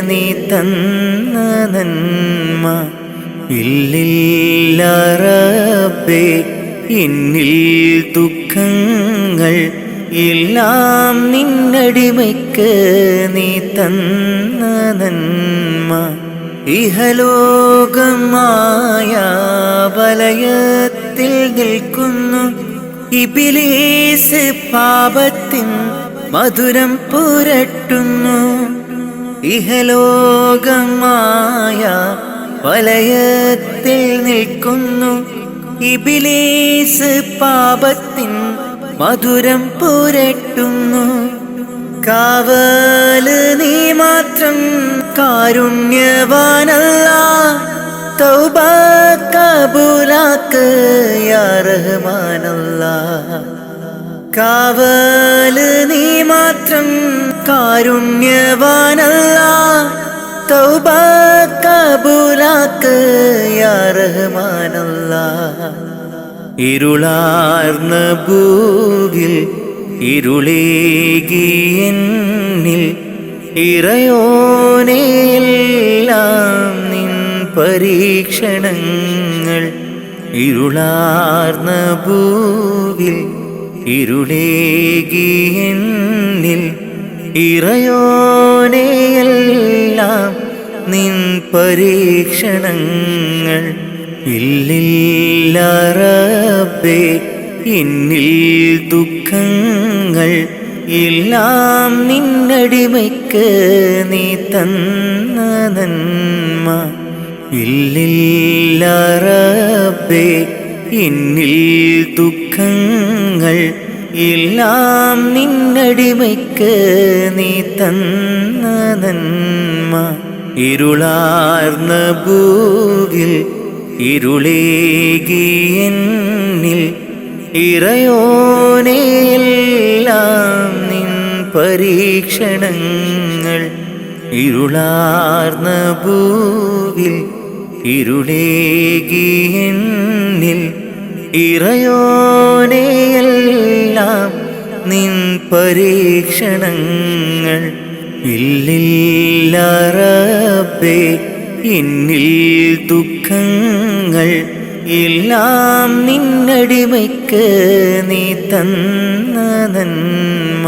നീ തന്ന നന്മ ഇല്ലില്ല റബ്ബേ എന്നിൽ ദുഃഖങ്ങൾ എല്ലാം നിന്നടിമയ്ക്ക് നീ തന്ന നന്മ ഇഹലോകമായ വലയത്തിൽ നിൽക്കുന്നു ഇബ്ലീസ് പാപത്തിൻ മധുരം പുരട്ടുന്നു ഇഹലോകമായ വലയത്തിൽ നിൽക്കുന്നു ഇബ്ലീസ് പാപത്തിൻ മധുരം പുരട്ടുന്നു കാവല് നീ മാത്രം കാരുണ്യവാനല്ലാ തൗബ കബൂലാക്ക് യാ റഹ്മാനല്ലാ കാവല് നീ മാത്രം കാരുണ്യവാനല്ലാ തൗബ കബൂലാക്ക് യാ റഹ്മാനല്ലാ ഇരുളാർന്ന ഭൂവിൽ ഇരുളേകിയെന്നിൽ ഇറയോനെയെല്ലാം നിൻ പരീക്ഷണങ്ങൾ ഇരുളാർന്ന ഭൂവിൽ ഇരുളേകിയെന്നിൽ ഇറയോനെയെല്ലാം നിൻ പരീക്ഷണങ്ങൾ ഇല്ലില്ല റബ്ബേ എന്നിൽ ദുഃഖങ്ങൾ എല്ലാം നിന്നടിമയ്ക്ക് നീ തന്ന നന്മ ഇല്ലില്ല റബ്ബേ എന്നിൽ ദുഃഖങ്ങൾ എല്ലാം നിന്നടിമയ്ക്ക് നീ തന്ന നന്മ ഇരുളാർന്ന ഭൂവിൽ ഇരുളേകിയെന്നിൽ ഇറയോനെയെല്ലാം നിൻ പരീക്ഷണങ്ങൾ ഇരുളാർന്ന ഭൂവിൽ ഇരുളേകിയെന്നിൽ ഇറയോനെയെല്ലാം നിൻ പരീക്ഷണങ്ങൾ. ഇല്ലില്ല റബ്ബേ എന്നിൽ ദുഃഖങ്ങൾ, എല്ലാം നിന്നടിമയ്ക്ക് നീ തന്ന നന്മ.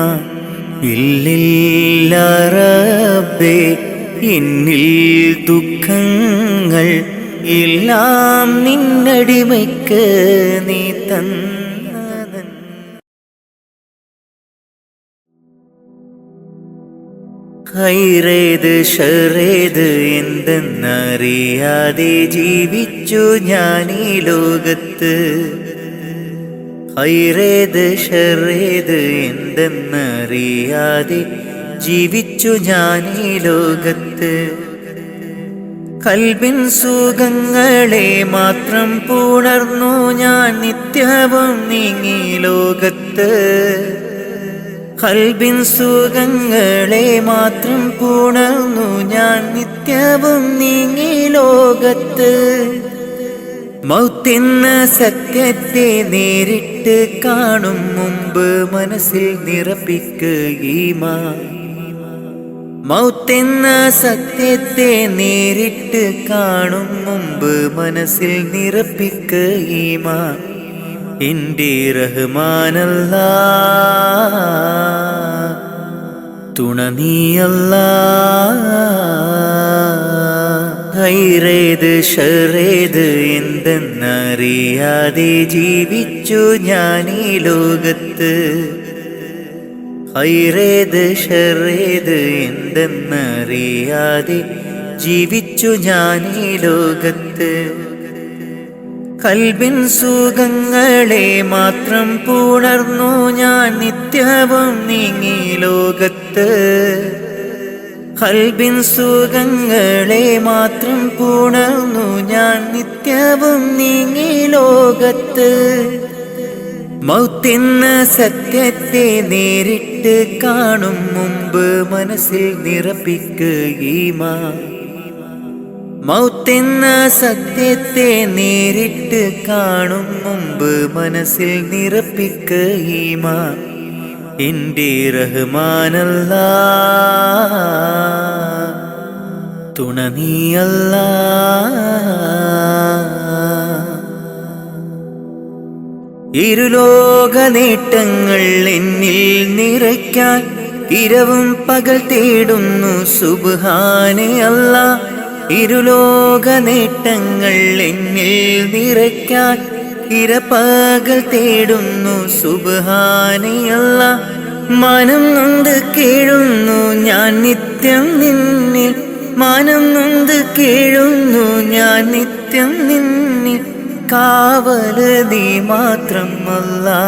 ഇല്ലില്ല റബ്ബേ എന്നിൽ ദുഃഖങ്ങൾ, എല്ലാം നിന്നടിമയ്ക്ക് നീ തന്ന നന്മ. ഹൈറേത് ഷറേത് എന്തെന്നറിയാതെ ജീവിച്ചു ഞാൻ ഈ ലോകത്ത്. ഹൈറേത് ഷറേത് എന്തെന്നറിയാതെ ജീവിച്ചു ഞാൻ ഈ ലോകത്ത്. കൽബിൻ സുഖങ്ങളെ മാത്രം പുണർന്നു ഞാൻ നിത്യവും നീങ്ങി ലോകത്ത്. കൽബിൻ സുഖങ്ങളെ മാത്രം പുണർന്നു ഞാൻ നിത്യവും നീങ്ങി ലോകത്ത്. മൗത്തെന്ന സത്യത്തെ നേരിട്ട് കാണും മുമ്പ് മനസ്സിൽ നിറപ്പിക്കുകീമാൻ. മൗത്തെന്ന സത്യത്തെ നേരിട്ട് കാണും മുമ്പ് മനസ്സിൽ നിറപ്പിക്കുകീമാൻ. എൻ്റെ റഹ്മാനല്ലാ തുണ നീയല്ലാ. ഹൈറേത് ഷറേത് എന്തെന്നറിയാതെ ജീവിച്ചു ഞാൻ ഈ ലോകത്ത്. ഹൈറേത് ഷറേത് എന്തെന്നറിയാതെ ജീവിച്ചു ഞാൻ ഈ ലോകത്ത്. കൽബിൻ സുഖങ്ങളെ മാത്രം പുണർന്നു ഞാൻ നിത്യവും നീങ്ങി ലോകത്ത്. കൽബിൻ സുഖങ്ങളെ മാത്രം പുണർന്നു ഞാൻ നിത്യവും നീങ്ങി ലോകത്ത്. മൗത്തെന്ന സത്യത്തെ നേരിട്ട് കാണും മുമ്പ് മനസ്സിൽ നിറപ്പിക്കുകീമാൻ. മൗത്തെന്ന സത്യത്തെ നേരിട്ട് കാണും മുമ്പ് മനസ്സിൽ നിറപ്പിക്കുകീമാൻ. എൻ്റെ റഹ്മാനല്ലാ തുണ നീയല്ലാ. ഇരുലോക നേട്ടങ്ങൾ എന്നിൽ നിറയ്ക്കാൻ ഇരവും പകൽ തേടുന്നു സുബ്ഹാനെ അല്ലാ. ഇരുലോക നേട്ടങ്ങൾ എന്നിൽ നിറയ്ക്കാൻ ഇരപകൽ തേടുന്നു സുബ്ഹാനെ അല്ലാ. മാനം നൊന്ത് കേഴുന്നു ഞാൻ നിത്യം നിന്നിൽ. മാനം നൊന്ത് കേഴുന്നു ഞാൻ നിത്യം നിന്നിൽ. കാവല് നീ മാത്രം അല്ലാ,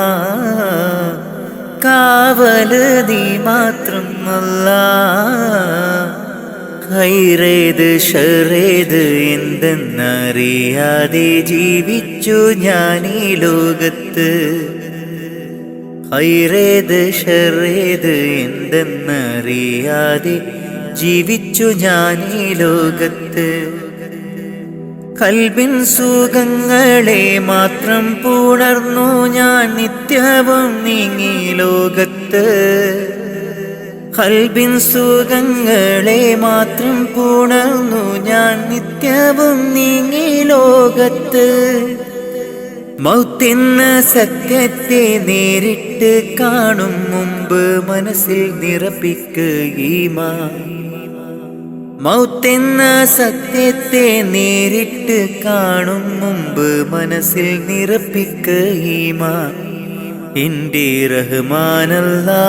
കാവല് നീ മാത്രം അല്ലാ. ഹൈറേത് ഷറേത് എന്തെന്നറിയാതെ ജീവിച്ചു ഞാൻ ഈ ലോകത്ത്. ഹൈറേത് ഷറേത് എന്തെന്നറിയാതെ ജീവിച്ചു ഞാൻ ഈ ലോകത്ത്. കൽബിൻ സുഖങ്ങളെ മാത്രം പുണർന്നു ഞാൻ നിത്യവും നീങ്ങി ലോകത്ത്. കൽബിൻ സുഖങ്ങളെ മാത്രം പുണർന്നു ഞാൻ നിത്യവും നീങ്ങി ലോകത്ത്. മൗത്തെന്ന സത്യത്തെ നേരിട്ട് കാണും മുമ്പ് മനസ്സിൽ നിറപ്പിക്കുകീമാൻ. മൗത്തെന്ന സത്യത്തെ നേരിട്ട് കാണും മുമ്പ് മനസ്സിൽ നിറപ്പിക്കുകീമാൻ. എൻ്റെ റഹ്മാനല്ലാ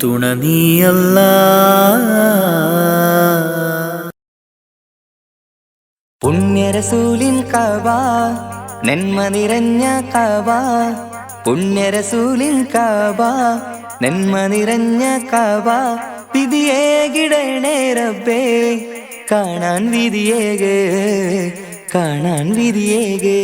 തുണ നീയല്ലാ. പുണ്യരസൂലിൻ കഅബ നന്മ നിറഞ്ഞ കഅബ. പുണ്യരസൂലിൻ കഅബ നന്മ നിറഞ്ഞ കഅബ. വിധിയേകിടണേ റബ്ബേ കാണാൻ വിധിയേകേ, കാണാൻ വിധിയേകേ.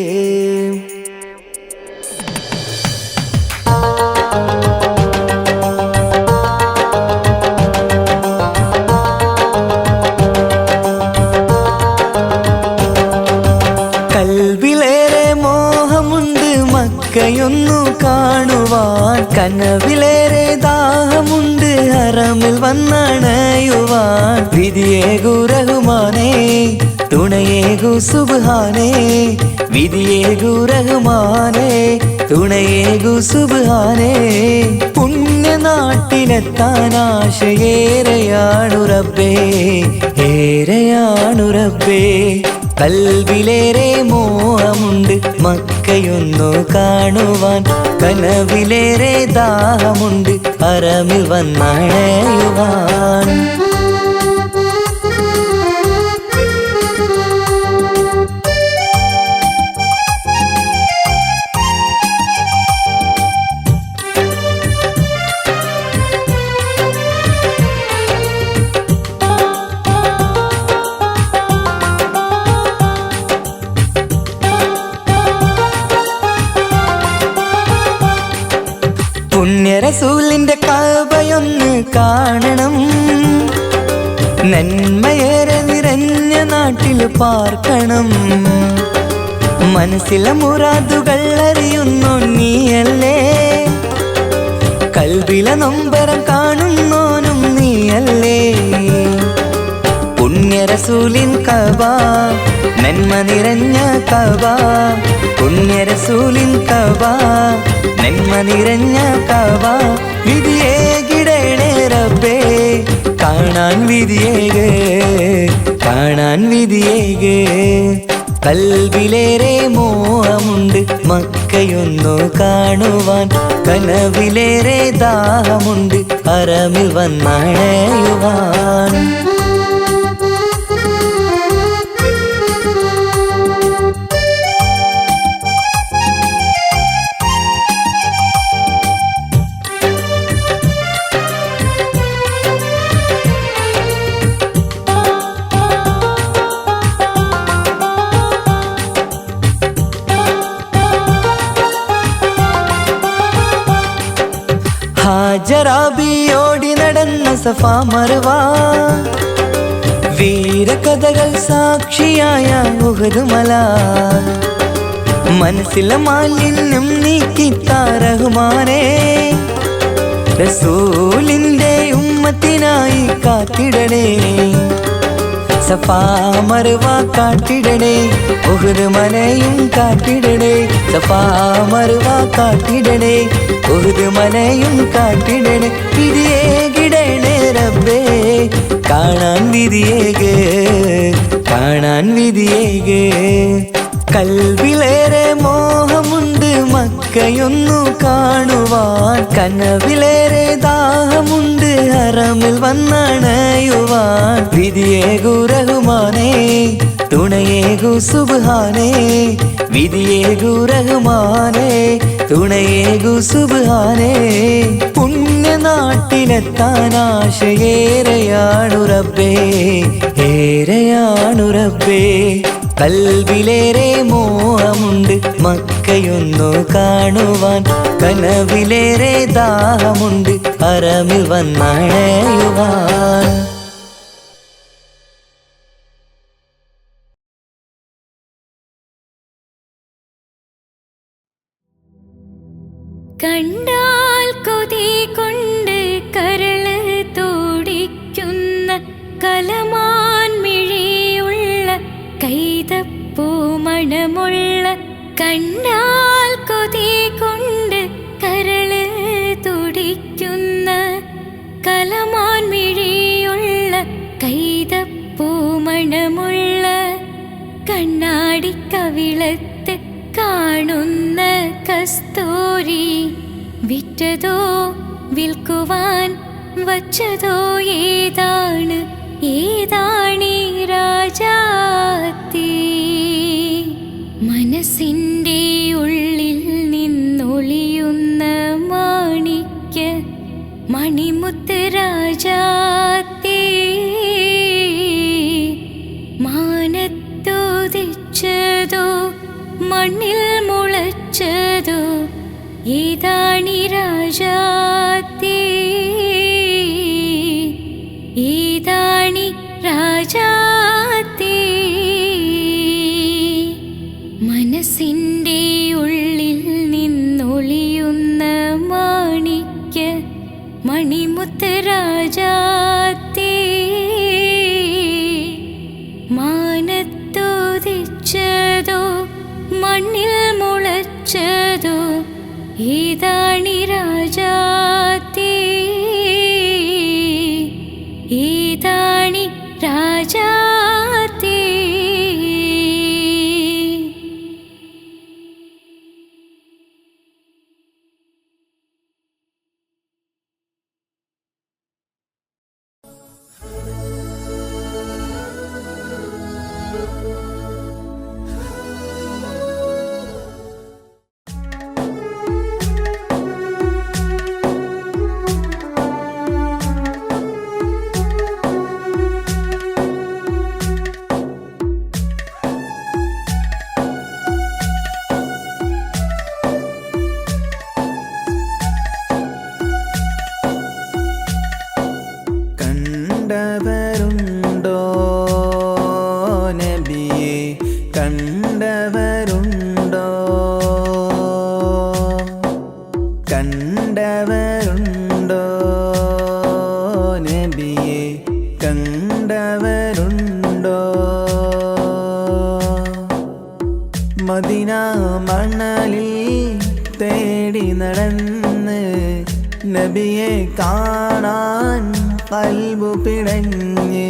കൽബിലേറെ മോഹമുണ്ട് മക്ക മക്കയൊന്നു കാണുവാൻ കനവിലേറെ ദാഹമുണ്ട് ഹറമിൽ വന്നണയുവാൻ വിധിയേകു റഹ്മാനേ തുണയേകു സുബ്ഹാനേ വിധിയേകു റഹ്മാനേ തുണയേകു സുബ്ഹാനേ പുണ്യനാട്ടിലെത്താൻ ആശയേറെയാണു റബ്ബേ ഏറെയാണു റബ്ബേ കൽവിലേറെ മോഹമുണ്ട് മക്കയൊന്നു കാണുവാൻ കനവിലേറെ ദാഹമുണ്ട് ഹറമിൽ വന്നണയുവാൻ പുണ്യറസൂലിന്റെ കഅബയൊന്ന് കാണണം നന്മയേറെ നിറഞ്ഞ നാട്ടിൽ പാർക്കണം മനസ്സിലെ മുറാദുകൾ അറിയുന്നു നീയല്ലേ കൽബിലെ നൊമ്പരം കാണുന്നോനും നീയല്ലേ പുണ്യറസൂലിൻ കഅബ നന്മ നിറഞ്ഞ കഅബ പുണ്യറസൂലിൻ കഅബ നന്മ നിറഞ്ഞ കഅബ വിധിയേകിടണേ റബ്ബേ കാണാൻ വിധിയേക് കൽവിലേറെ മോഹമുണ്ട് മക്കയൊന്നു കാണുവാൻ കനവിലേറെ ദാഹമുണ്ട് ഹറമിൽ വന്നണയുവാൻ ഹാജറാബിയോടി നടന്ന സഫാ മർവ വീരകഥകൾ സാക്ഷിയായ ഉഹദ് മല മനസ്സിലെ മാലിന്യം നീക്കിത്താ റഹ്മാനേ റസൂലിന്റെ ഉമ്മത്തിനായി കാത്തിടണേ സഫാ മർവ കാട്ടിടണേ ഉഹദ് മലയും കാട്ടിടണേ സഫാ മർവ കാട്ടിടണേ ഉഹദ് മലയും കാട്ടിടണേ വിധിയേകിടണേ റബ്ബേ കാണാൻ വിധിയേക് കൽവിലേറെ മോഹമുണ്ട് മക്കയൊന്നു കാണുവാൻ കനവിലേറെ ദാഹമുണ്ട് ഹറമിൽ വന്നണയുവാൻ വിധിയേകു റഹ്മാനേ തുണയേകു സുബ്ഹാനേ വിധിയേകു റഹ്മാനേ തുണയേകു സുബ്ഹാനേ പുണ്യനാട്ടിലെത്താൻ ആശയേറെയാണു റബ്ബേ ഏറെയാണു റബ്ബേ കൽവിലേറെ മോഹമുണ്ട് മക്കയൊന്നു കാണുവാൻ കനവിലേറെ ദാഹമുണ്ട് ഹറമിൽ വന്നണയുവാൻ കണ്ടാൽ കൊതി കൊണ്ട് കരള് തോടിക്കുന്ന കലമാൻ മിഴിയുള്ള കൈതപ്പൂ മണമുള്ള കണ്ടാൽ കൊതി കൊണ്ട് കരള് തുടിക്കുന്ന കലമാൻ മിഴിയുള്ള കൈതപ്പൂ മണമുള്ള കണ്ണാടി കവിളത്ത് കാണുന്ന കസ്തൂരി വിറ്റതോ വിൽക്കുവാൻ വച്ചതോ ഏതാണീ രാജാത്തി മനസ്സിൻ്റെ ഉള്ളിൽ നിന്നൊളിയുന്ന മാണിക്യ മണിമുത്ത് രാജാത്തി മാനത്തോദിച്ചതോ മണ്ണിൽ മുളച്ചതോ ഏതാണീ രാജാത്തി ഏതാണീ രാജാത്തി മനസ്സിൻ്റെ ഉള്ളിൽ നിന്ന് ഈതാണി രാജാത്തേ, ഈതാണി രാജാത്തേ. കണ്ടവരുണ്ടോ നബിയെ, കണ്ടവരുണ്ടോ, കണ്ടവരുണ്ടോ നബിയെ, കണ്ടവരുണ്ടോ. മദീന മണലിൽ തേടി നടന്ന് നബിയെ കാണാൻ കൽബു പിടഞ്ഞ്.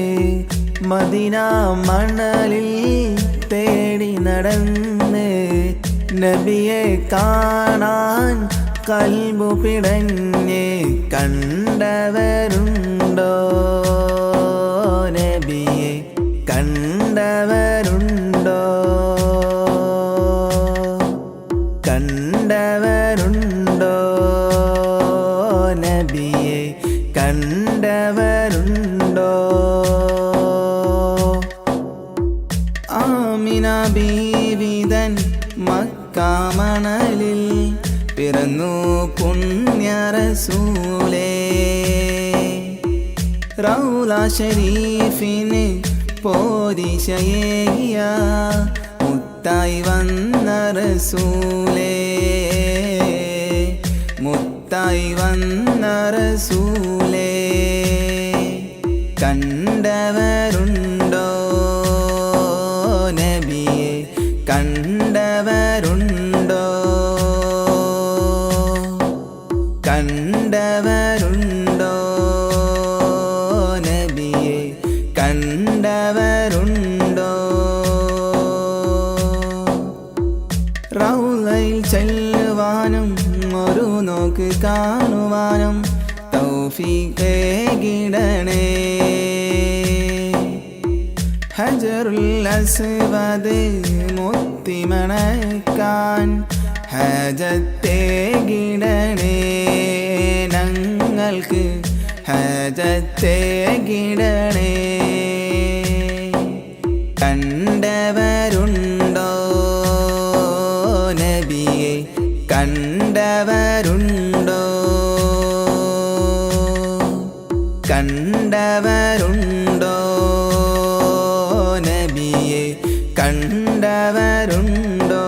മദീന മണലിൽ തേടി നടന്ന് നബിയെ കാണാൻ കൽബു പിടഞ്ഞ്. കണ്ടവരുണ്ടോ നബിയെ, കണ്ടവരുണ്ടോ, കണ്ടവരുണ്ടോ നബിയെ, കണ്ടവരുണ്ടോ. ആമിന ബീവിതൻ മക്കാമണലിൽ പിറന്നു പുണ്യ റസൂലേ. റൗള ശരീഫിന് പോരിശയേകിയ മുത്തായി വന്ന റസൂലേ, മുത്തായി വന്ന റസൂലേ. കണ്ടവരുണ്ടോ നബിയെ, കണ്ടവരുണ്ടോ, കണ്ടവരുണ്ടോ നബിയെ, കണ്ടവരുണ്ടോ. റൗളയിൽ ചെല്ലുവാനും ഒരു നോക്ക് കാണുവാനും തൗഫീഖേകിടണേ. ഹജറുൽ അസ്വദ് മുത്തിമണക്കാൻ ഹജത്തേകിടണേ. ഞങ്ങൾക്ക് ഹജത്തേകിടണേ. കണ്ടവരുണ്ടോ നബിയെ, കണ്ടവരുണ്ടോ, കണ്ടവരുണ്ടോ നബിയെ, കണ്ടവരുണ്ടോ.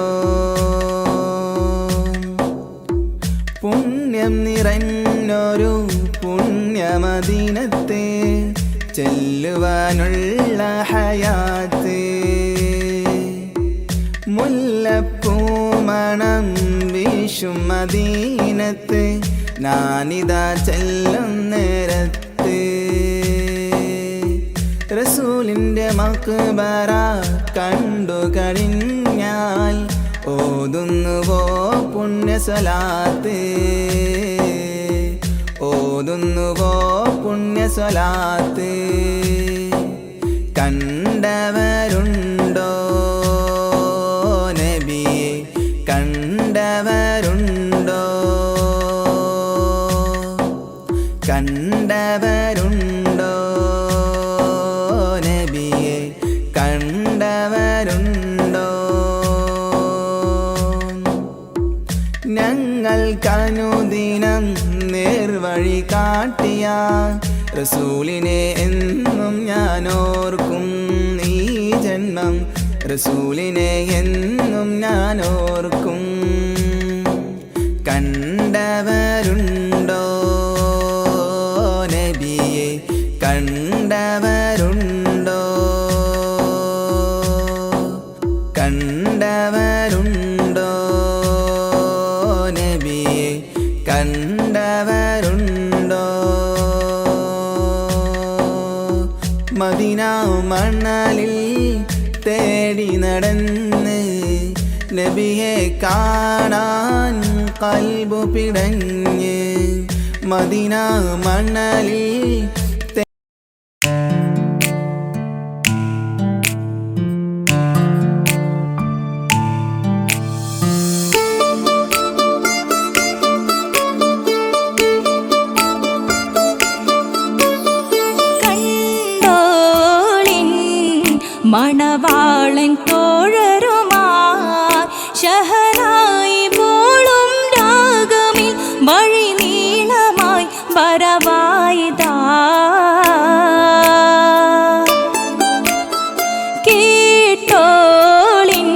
പുണ്യം നിറഞ്ഞൊരു പുണ്യമദീനത്തെ ചെല്ലുവാനുള്ള ഹയാത്ത്. മുല്ലപ്പൂമണം വീശും മദീനത്ത് ഞാനിതാ ചെല്ലും നേരത്ത്. റസൂലിൻ്റെ മക്ബറ കണ്ടു കഴിഞ്ഞാൽ ഓതുന്നുവോ പുണ്യസലാത്ത്, ഓതുന്നുവോ പുണ്യസലാത്ത്. കണ്ടവരുണ്ടോ നബിയെ, കണ്ടവരുണ്ടോ, കണ്ടവരുണ്ടോ നബിയെ, കണ്ടവരുണ്ടോ. ഞങ്ങൾക്കനുദിനം നേർവഴി കാട്ടിയ റസൂലിനെ എന്നും ഞാനോർക്കും. ഈ ജന്മം റസൂലിനെ എന്നും ഞാനോർക്കും. കണ്ടവരുണ്ടോ നബിയെ, കണ്ടവരുണ്ടോ, കണ്ടവരുണ്ടോ നബിയെ, കണ്ടവരുണ്ടോ? മദീന മണലിൽ തേടി നടന്ന് നബിയെ കാണാൻ കൽബു പിടഞ്ഞ് മദീന മണലിൽ മണവാളൻ തോഴരുമാ ഷഹനായി പോളും രാഗമിൽ വഴി നീളമായി വരവായിതാ കേട്ടോളിൻ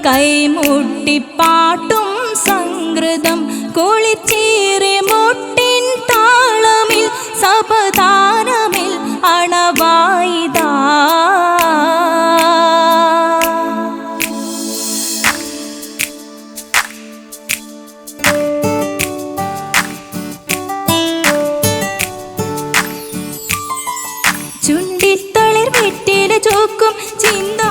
കൈമുട്ടിപ്പാട്ടും സംഗൃതം കുളിച്ചേറി മുട്ടിൻ താളമിൽ സപതാരമിൽ അണവായിതാ ചുണ്ടിത്തളിർ വെറ്റില ചോക്കും ചിന്താരിപ്പാട്ടുകൾ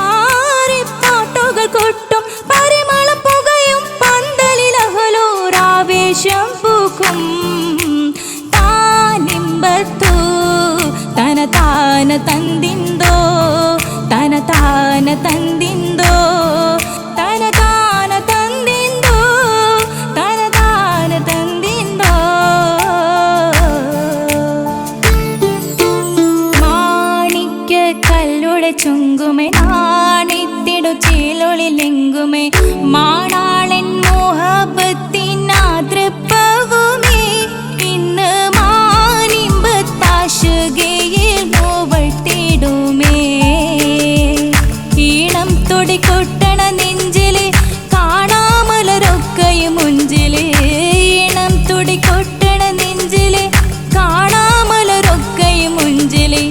കൊട്ടും പരിമളം പുകയും പന്തലിൽ അഹലോരാവേശം പൂക്കും താനിമ്പത്തു തന താന തന്തിന്തോ തന താന തന്തിന്തോ തന താന തന്തിന്തോ തന താന തന്തിന്തോ കല്ലുടെ ചുങ്കുമേ നാണിത്തിടു ചീലൊളിലെങ്കുമേ മാണാളൻ മോഹബത്തിനാതൃപ്പവുമേ ഇന്ന് മാനിമ്പത്താശുകയിൽ നോവഴ്ത്തിടുമേ ഈണം തുടികൊട്ടണ നെഞ്ചില് കാണാമലരൊക്കെയും മുഞ്ചില് ഈണം തുടികൊട്ടണ നെഞ്ചില് കാണാമലരൊക്കെയും മുഞ്ചില്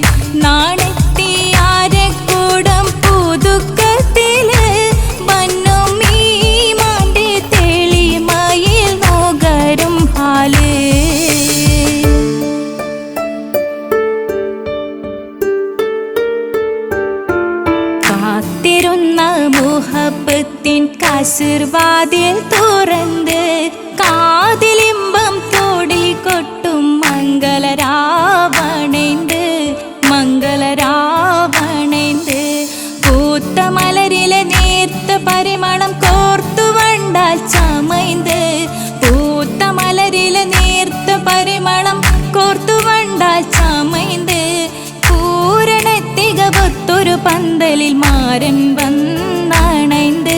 നാണ കാത്തിരുന്ന മുഹബത്തിൻ കസിർവാതിൽ തുറന്ന് കാതിലിമ്പം തോടി കൊട്ടും മംഗളരാവണേന്ത് മംഗളരാവണേന്ത് പൂത്ത മലരിലെ നേർത്ത പരിമളം കോർത്തു വണ്ടാൽ ചമൈന്ത് പൂത്ത മലരിലെ നേർത്ത പരിമളം കോർത്തു വണ്ടാൽ ചമൈന്ത് പൂരണത്തികവൊത്തൊരു പന്തലിൽ മാരൻ വന്നണൈന്ത്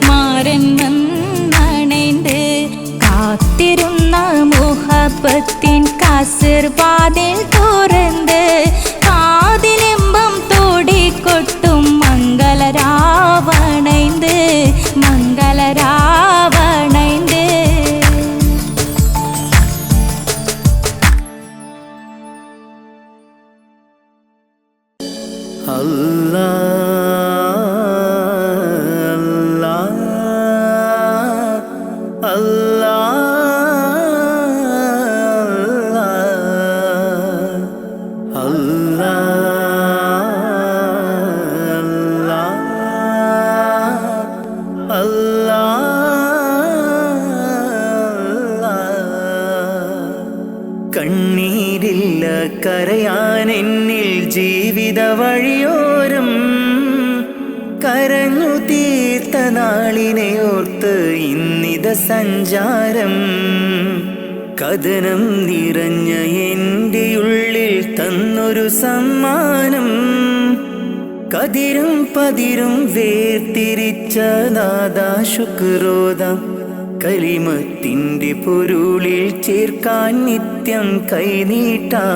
മാരൻ വന്നണൈന്ത് കാത്തിരുന്ന മുഹബത്തിൻ കസിർവാതിൽ തുറന്ന് കാതിലിമ്പം തോടിക്കൊട്ടും മംഗളരാവണൈന്ത് മംഗളരാവണൈന്ത് കണ്ണീരില്ല കരയാൻ എന്നിൽ ജീവിത വഴിയോരം കരഞ്ഞു തീർത്ത നാളിനെ ഓർത്ത് ഇന്നിത സഞ്ചാരം കഥനം നിറഞ്ഞ എൻ്റെ ഉള്ളിൽ തന്നൊരു സമ്മാനം കതിരും പതിരും വേർതിരിച്ച നാദാ ശുക്രോദാം കലിമത്തിൻ്റെ പൊരുളിൽ ചേർക്കാൻ നിത്യം കൈനീട്ടാ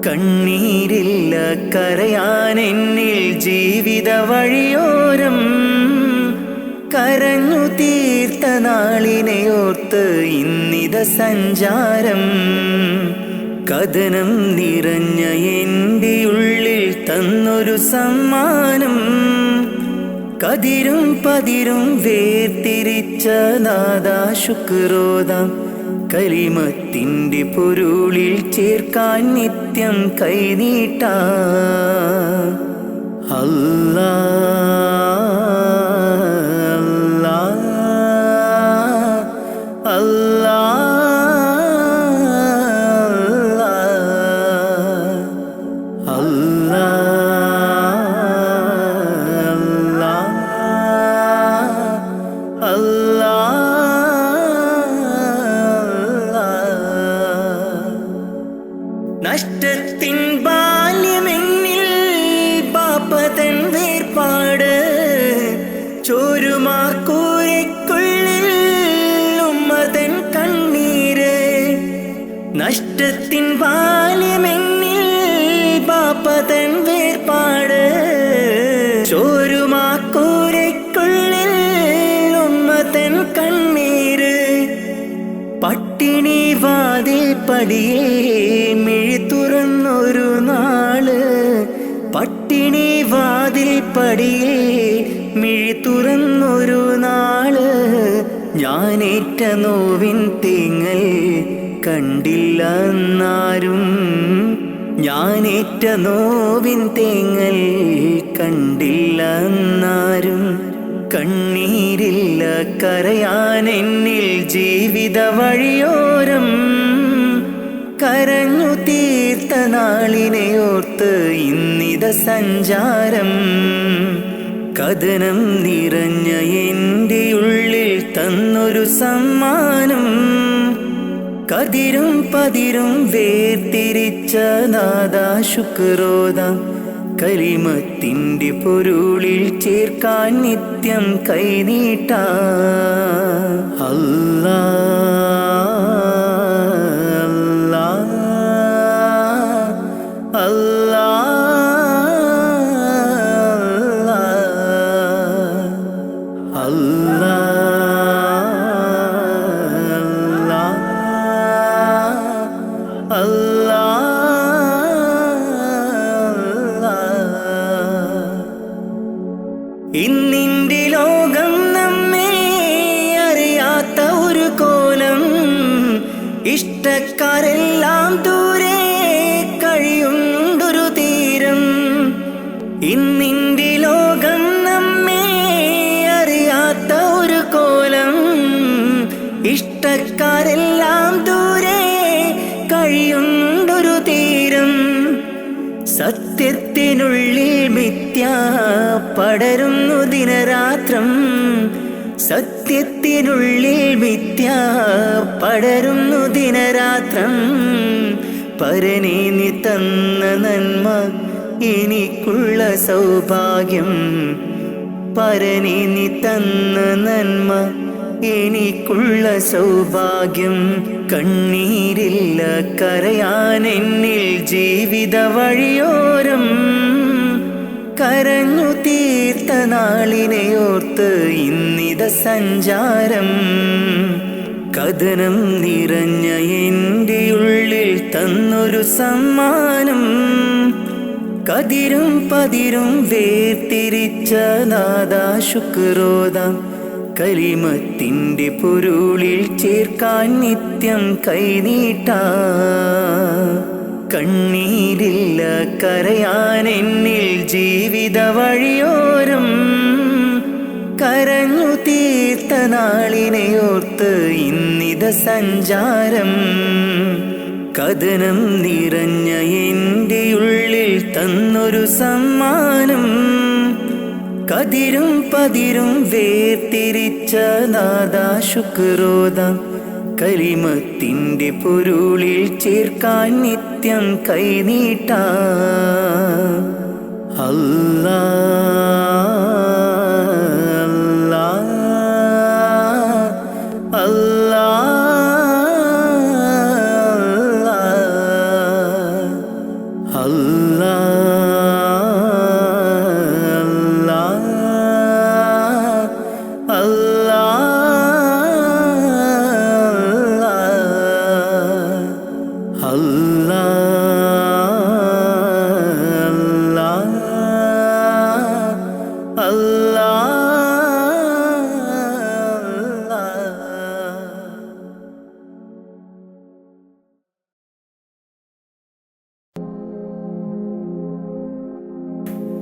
കണ്ണീരില്ല കരയാൻ എന്നിൽ ജീവിത വഴിയോരം കരഞ്ഞു തീർത്ത നാളിനെ ഓർത്ത് ഇന്നിത സഞ്ചാരം കഥനം നിറഞ്ഞ എൻ്റെ ഉള്ളിൽ തന്നൊരു സമ്മാനം കതിരും പതിരും വേർതിരിച്ച നാദാ ശുക്രോദാം കലിമത്തിൻ്റെ പൊരുളിൽ ചേർക്കാൻ നിത്യം കൈനീട്ടാ അല്ലാ അല്ലാ അല്ലാ അല്ലാ നഷ്ടത്തിൻ ബാല്യമെന്നിൽ പാപ്പതൻ വേർപാട് ചോരുമാക്കൂരയ്ക്കുള്ളിൽ ഉമ്മതൻ കണ്ണീര് നഷ്ടത്തിൻ ബാല്യമെന്നിൽ പാപ്പതൻ വേർപാട് ചോരുമാക്കൂരയ്ക്കുള്ളിൽ ഉമ്മതൻ കണ്ണീര് പട്ടിണി വാതിൽ പടിയേ മിഴി തുറന്നൊരു നാള് പട്ടിണി വാതിൽ പടിയേ മിഴി തുറന്നൊരു നാള് ഞാനേറ്റ നോവിൻ തേങ്ങൽ കണ്ടില്ല എന്നാരും ഞാനേറ്റ നോവിൻ തേങ്ങൽ കണ്ടില്ല എന്നാരും കണ്ണീരില്ല കരയാൻ എന്നിൽ ജീവിത വഴിയോരം കരഞ്ഞു തീർത്ത നാളിനെ ഓർത്ത് ഇന്നിത സഞ്ചാരം കഥനം നിറഞ്ഞ എൻ്റെ ഉള്ളിൽ തന്നൊരു സമ്മാനം കതിരും പതിരും വേർതിരിച്ച നാദാ ശുക്രോദാം കലിമത്തിൻ്റെ പൊരുളിൽ ചേർക്കാൻ നിത്യം കൈനീട്ടാ അല്ലാ അല്ലാ അല്ലാ അല്ലാ ഇന്നിൻ്റെ ലോകം നമ്മെ അറിയാത്ത ഒരു കോലം ഇഷ്ടക്കാരെല്ലാം ദൂരെ കഴിയുണ്ടൊരു തീരം ഇന്നിൻ്റെ ലോകം നമ്മെ അറിയാത്ത ഒരു കോലം ഇഷ്ടക്കാരെല്ലാം ദൂരെ കഴിയുണ്ടൊരു തീരം സത്യത്തിനുള്ളിൽ മിഥ്യ പടരുന്നു ദിനരാത്രം സത്യത്തിനുള്ളിൽ മിഥ്യ പടരുന്നു ദിനരാത്രം പരനെ നീ തന്ന നന്മ എനിക്കുള്ള സൗഭാഗ്യം പരനെ നീ തന്ന നന്മ എനിക്കുള്ള സൗഭാഗ്യം കണ്ണീരില്ല കരയാൻ എന്നിൽ ജീവിത വഴിയോരം കരഞ്ഞു തീർത്ത നാളിനെ ഓർത്ത് ഇന്നിത സഞ്ചാരം കഥനം നിറഞ്ഞ എൻ്റെ ഉള്ളിൽ തന്നൊരു സമ്മാനം കതിരും പതിരും വേർതിരിച്ച നാദാ ശുക്രോദാം കലിമത്തിൻ്റെ പൊരുളിൽ ചേർക്കാൻ നിത്യം കൈനീട്ടാ കണ്ണീരില്ല കരയാൻ എന്നിൽ ജീവിത വഴിയോരം കരഞ്ഞു തീർത്ത നാളിനെ ഓർത്ത് ഇന്നിത സഞ്ചാരം കഥനം നിറഞ്ഞ എൻ്റെ ഉള്ളിൽ തന്നൊരു സമ്മാനം കതിരും പതിരും വേർതിരിച്ച നാദാ ശുക്രോദാം കലിമത്തിൻ്റെ പൊരുളിൽ ചേർക്കാൻ നിത്യം കൈനീട്ടാ അല്ലാ അല്ലാ അല്ലാ അല്ലാ അല്ലാ അല്ലാ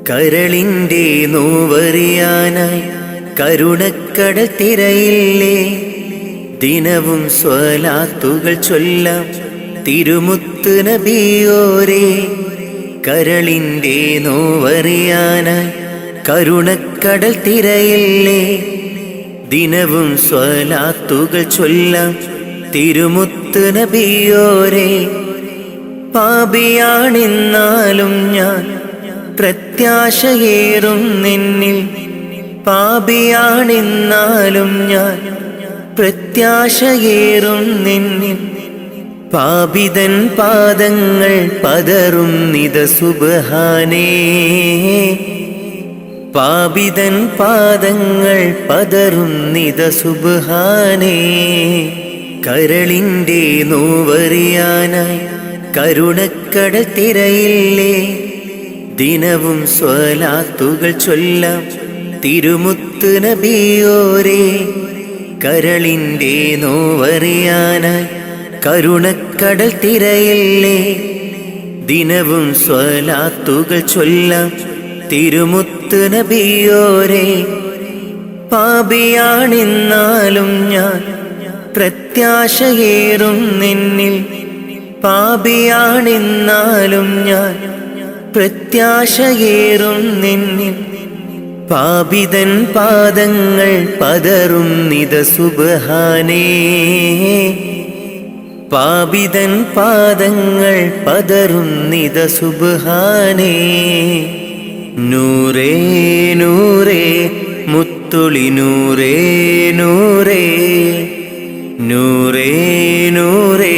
കരളിൻ്റെ നോവറിയാനായി കരുണക്കടൽ തിരയില്ലേ. ദിനവും സ്വലാത്തുകൾ ചൊല്ലാം തിരുമുത്ത് നബിയോരേ. കരളിൻ്റെ നോവറിയാനായി കരുണക്കടൽ തിരയില്ലേ. ദിനവും സ്വലാത്തുകൾ ചൊല്ലാം തിരുമുത്ത് നബിയോരേ. പാപിയാണെന്നാലും ഞാൻ പ്രത്യാശയേറും നിന്നിൽ. പാപിയാണെന്നാലും ഞാൻ പ്രത്യാശയേറും നിന്നിൽ. പാപിതൻ പാദങ്ങൾ പതറും നിത സുബ്ഹാനേ. പാപിതൻ പാദങ്ങൾ പതറും നിത സുബ്ഹാനേ. കരളിൻ്റെ നോവറിയാനായി കരുണക്കടൽ തിരയില്ലേ. ദിനവും സ്വലാത്തുകൾ ചൊല്ലാം തിരുമുത്ത് നബിയോരേ. കരളിൻ്റെ നോവറിയാനായി കരുണക്കടൽ തിരയില്ലേ. ദിനവും സ്വലാത്തുകൾ ചൊല്ലാം തിരുമുത്ത് നബിയോരേ. പാപിയാണെന്നാലും ഞാൻ പ്രത്യാശയേറും നിന്നിൽ. പാപിയാണെന്നാലും ഞാൻ പ്രത്യാശയേറും നിന്നിൽ. പാപിതൻ പാദങ്ങൾ പതറും നിത സുബ്ഹാനേ. പാപിതൻ പാദങ്ങൾ പതറും നിത സുബ്ഹാനേ. നൂറേ നൂറേ മുത്തുളി നൂറേ നൂറേ. നൂറേ നൂറേ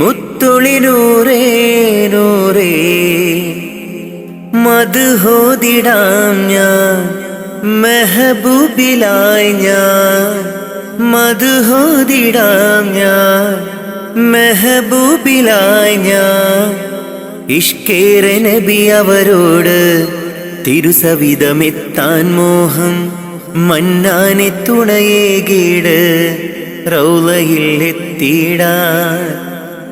മുത്തുളി നൂറേ നൂറേ. മദ്ഹോദിടാം ഞാൻ മെഹബൂബിലായി ഞാൻ. മദ്ഹോദിടാം ഞാൻ മെഹബൂബിലായി ഞാൻ. ഇഷ്കേറെ നബി അവരോട് തിരുസവിധമെത്താൻ മോഹം. മന്നാനെ തുണയേകീട് റൗളയിൽ എത്തിയിടാൻ.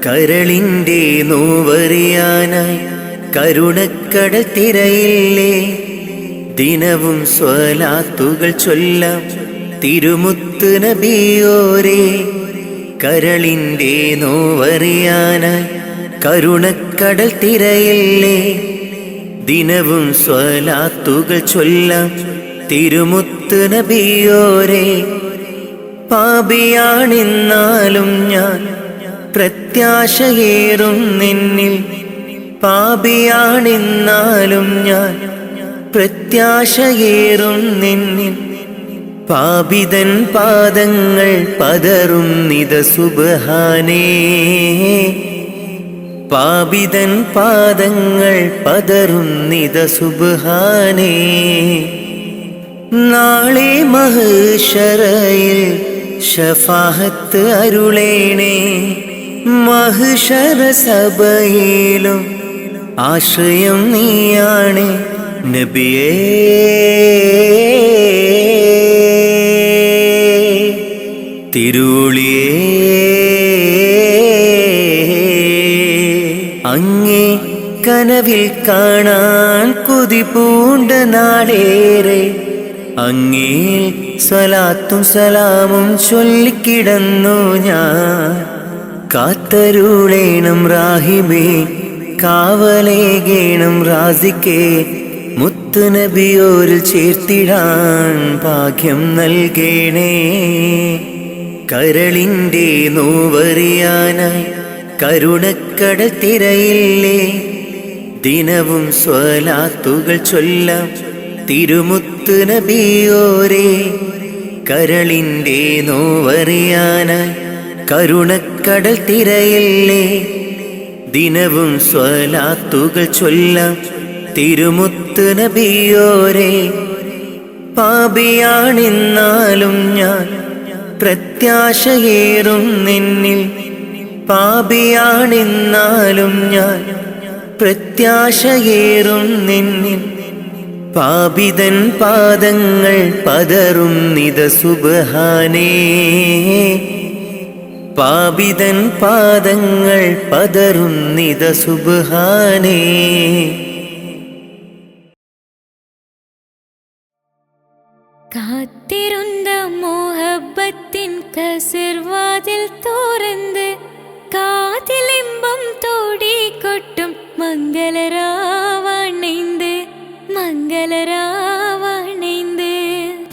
കരളിൻ്റെ നോവറിയാനായി കരുണക്കടൽ തിരയില്ലേ. ദിനവും സ്വലാത്തുകൾ ചൊല്ലാം തിരുമുത്ത് നബിയോരേ. കരളിൻ്റെ നോവറിയാനായി കരുണക്കടൽ തിരയില്ലേ. ദിനവും സ്വലാത്തുകൾ ചൊല്ലാം തിരുമുത്ത് നബിയോരേ. പാപിയാണെന്നാലും ഞാൻ പ്രത്യാശയേറും നിന്നിൽ. പാപിയാണെന്നാലും ഞാൻ പ്രത്യാശയേറും നിന്നിൽ. പാപിതൻ പാദങ്ങൾ പതറും നിത സുബ്ഹാനേ. പാപിതൻ പാദങ്ങൾ പതറും നിത സുബ്ഹാനേ. നാളെ മഹ്ശറയിൽ ശഫാഅത്ത് അരുളേണേ. മഹ്ശറ സഭയിലും ആശ്രയം നീയാണ് നബിയേ. തിരുളിയേ അങ്ങേ കനവിൽ കാണാൻ കൊതി പൂണ്ട നാടേറെ. അങ്ങേൽ സ്വലാത്തും സലാമും ചൊല്ലിക്കിടന്നു ഞാൻ. കാത്തരുളേണം റാഹിബേ കാവലേകേണം റാസിക്കേ. മുത്ത് നബിയോരിൽ ചേർത്തിടാൻ ഭാഗ്യം നൽകേണേ. കരളിൻ്റെ നോവറിയാനായി കരുണക്കടൽ തിരയില്ലേ. ദിനവും സ്വലാത്തുകൾ ചൊല്ലാം തിരുമുത്ത് നബിയോരേ. കരളിൻ്റെ നോവറിയാനായി കരുണക്കടൽ തിരയില്ലേ. ദിനവും സ്വലാത്തുകൾ ചൊല്ലാം തിരുമുത്ത് നബിയോരേ. പാപിയാണെന്നാലും ഞാൻ പ്രത്യാശയേറും നിന്നിൽ. പാപിയാണെന്നാലും ഞാൻ പ്രത്യാശയേറും നിന്നിൽ. പാപിതൻ പാദങ്ങൾ പതറും നിത സുബ്ഹാനേ. പാപിതൻ പാദങ്ങൾ പതറും നിത സുബ്ഹാനേ. കാത്തിരുന്ന മോഹബത്തിൻ കസിർവാതിൽ തുറന്ന് കാതിലിമ്പം തോടിക്കൊട്ടും മംഗളരാവണൈந்து മംഗളരാവണൈந்து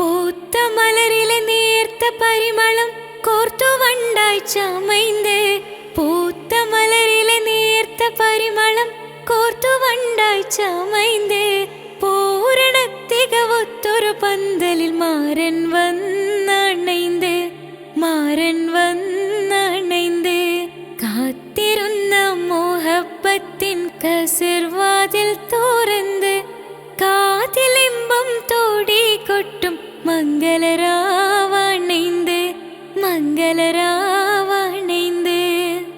പൂത്ത മലരിലെ നേർത്ത പരിമളം കോർത്തു വണ്ടായി ചമൈந்து പൂത്ത മലരിലെ നേർത്ത പരിമളം കോർത്തു വണ്ടായി ചമൈந்து പൂരണ തികവൊത്തൊരു പന്തലിൽ മാരൻ വന്നണൈந்து മാരൻ വന്നണൈந்து കാത്തിരുന്ന മോഹബത്തിൻ കസിർവാതിൽ തുറന്ന് കാതിലിമ്പം തോടിക്കൊട്ടും മംഗളരാവണൈந்து മംഗളരാവണൈந்து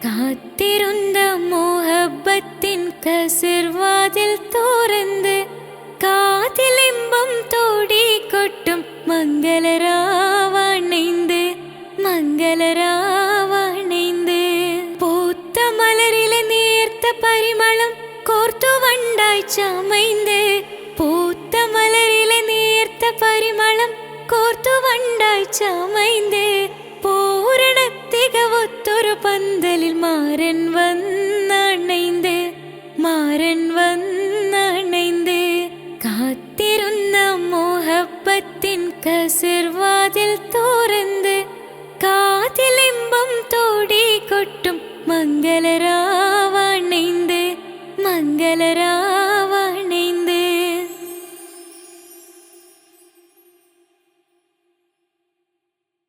കാത്തിരുന്ന മോഹബത്തിൻ കസിർവാതിൽ തുറന്ന് കാതിലിമ്പം തോടിക്കൊട്ടും മംഗളരാവണൈந்து മംഗളരാവണൈந்து പൂത്ത മലരിലെ നേർത്ത പരിമളം കോർത്തു വണ്ടായി ചമൈந்து പൂത്ത മലരിലെ നേർത്ത പരിമളം കോർത്തു വണ്ടായി ചമൈந்து പൂരണ തികവൊത്തൊരു പന്തലിൽ മാരൻ വന്നണൈந்து മാരൻ വന്നണൈந்து കാത്തിരുന്ന മോഹബത്തിൻ കസിർവാതിൽ തുറന്ന് കാതിലിമ്പം തോടിക്കൊട്ടും മംഗളരാ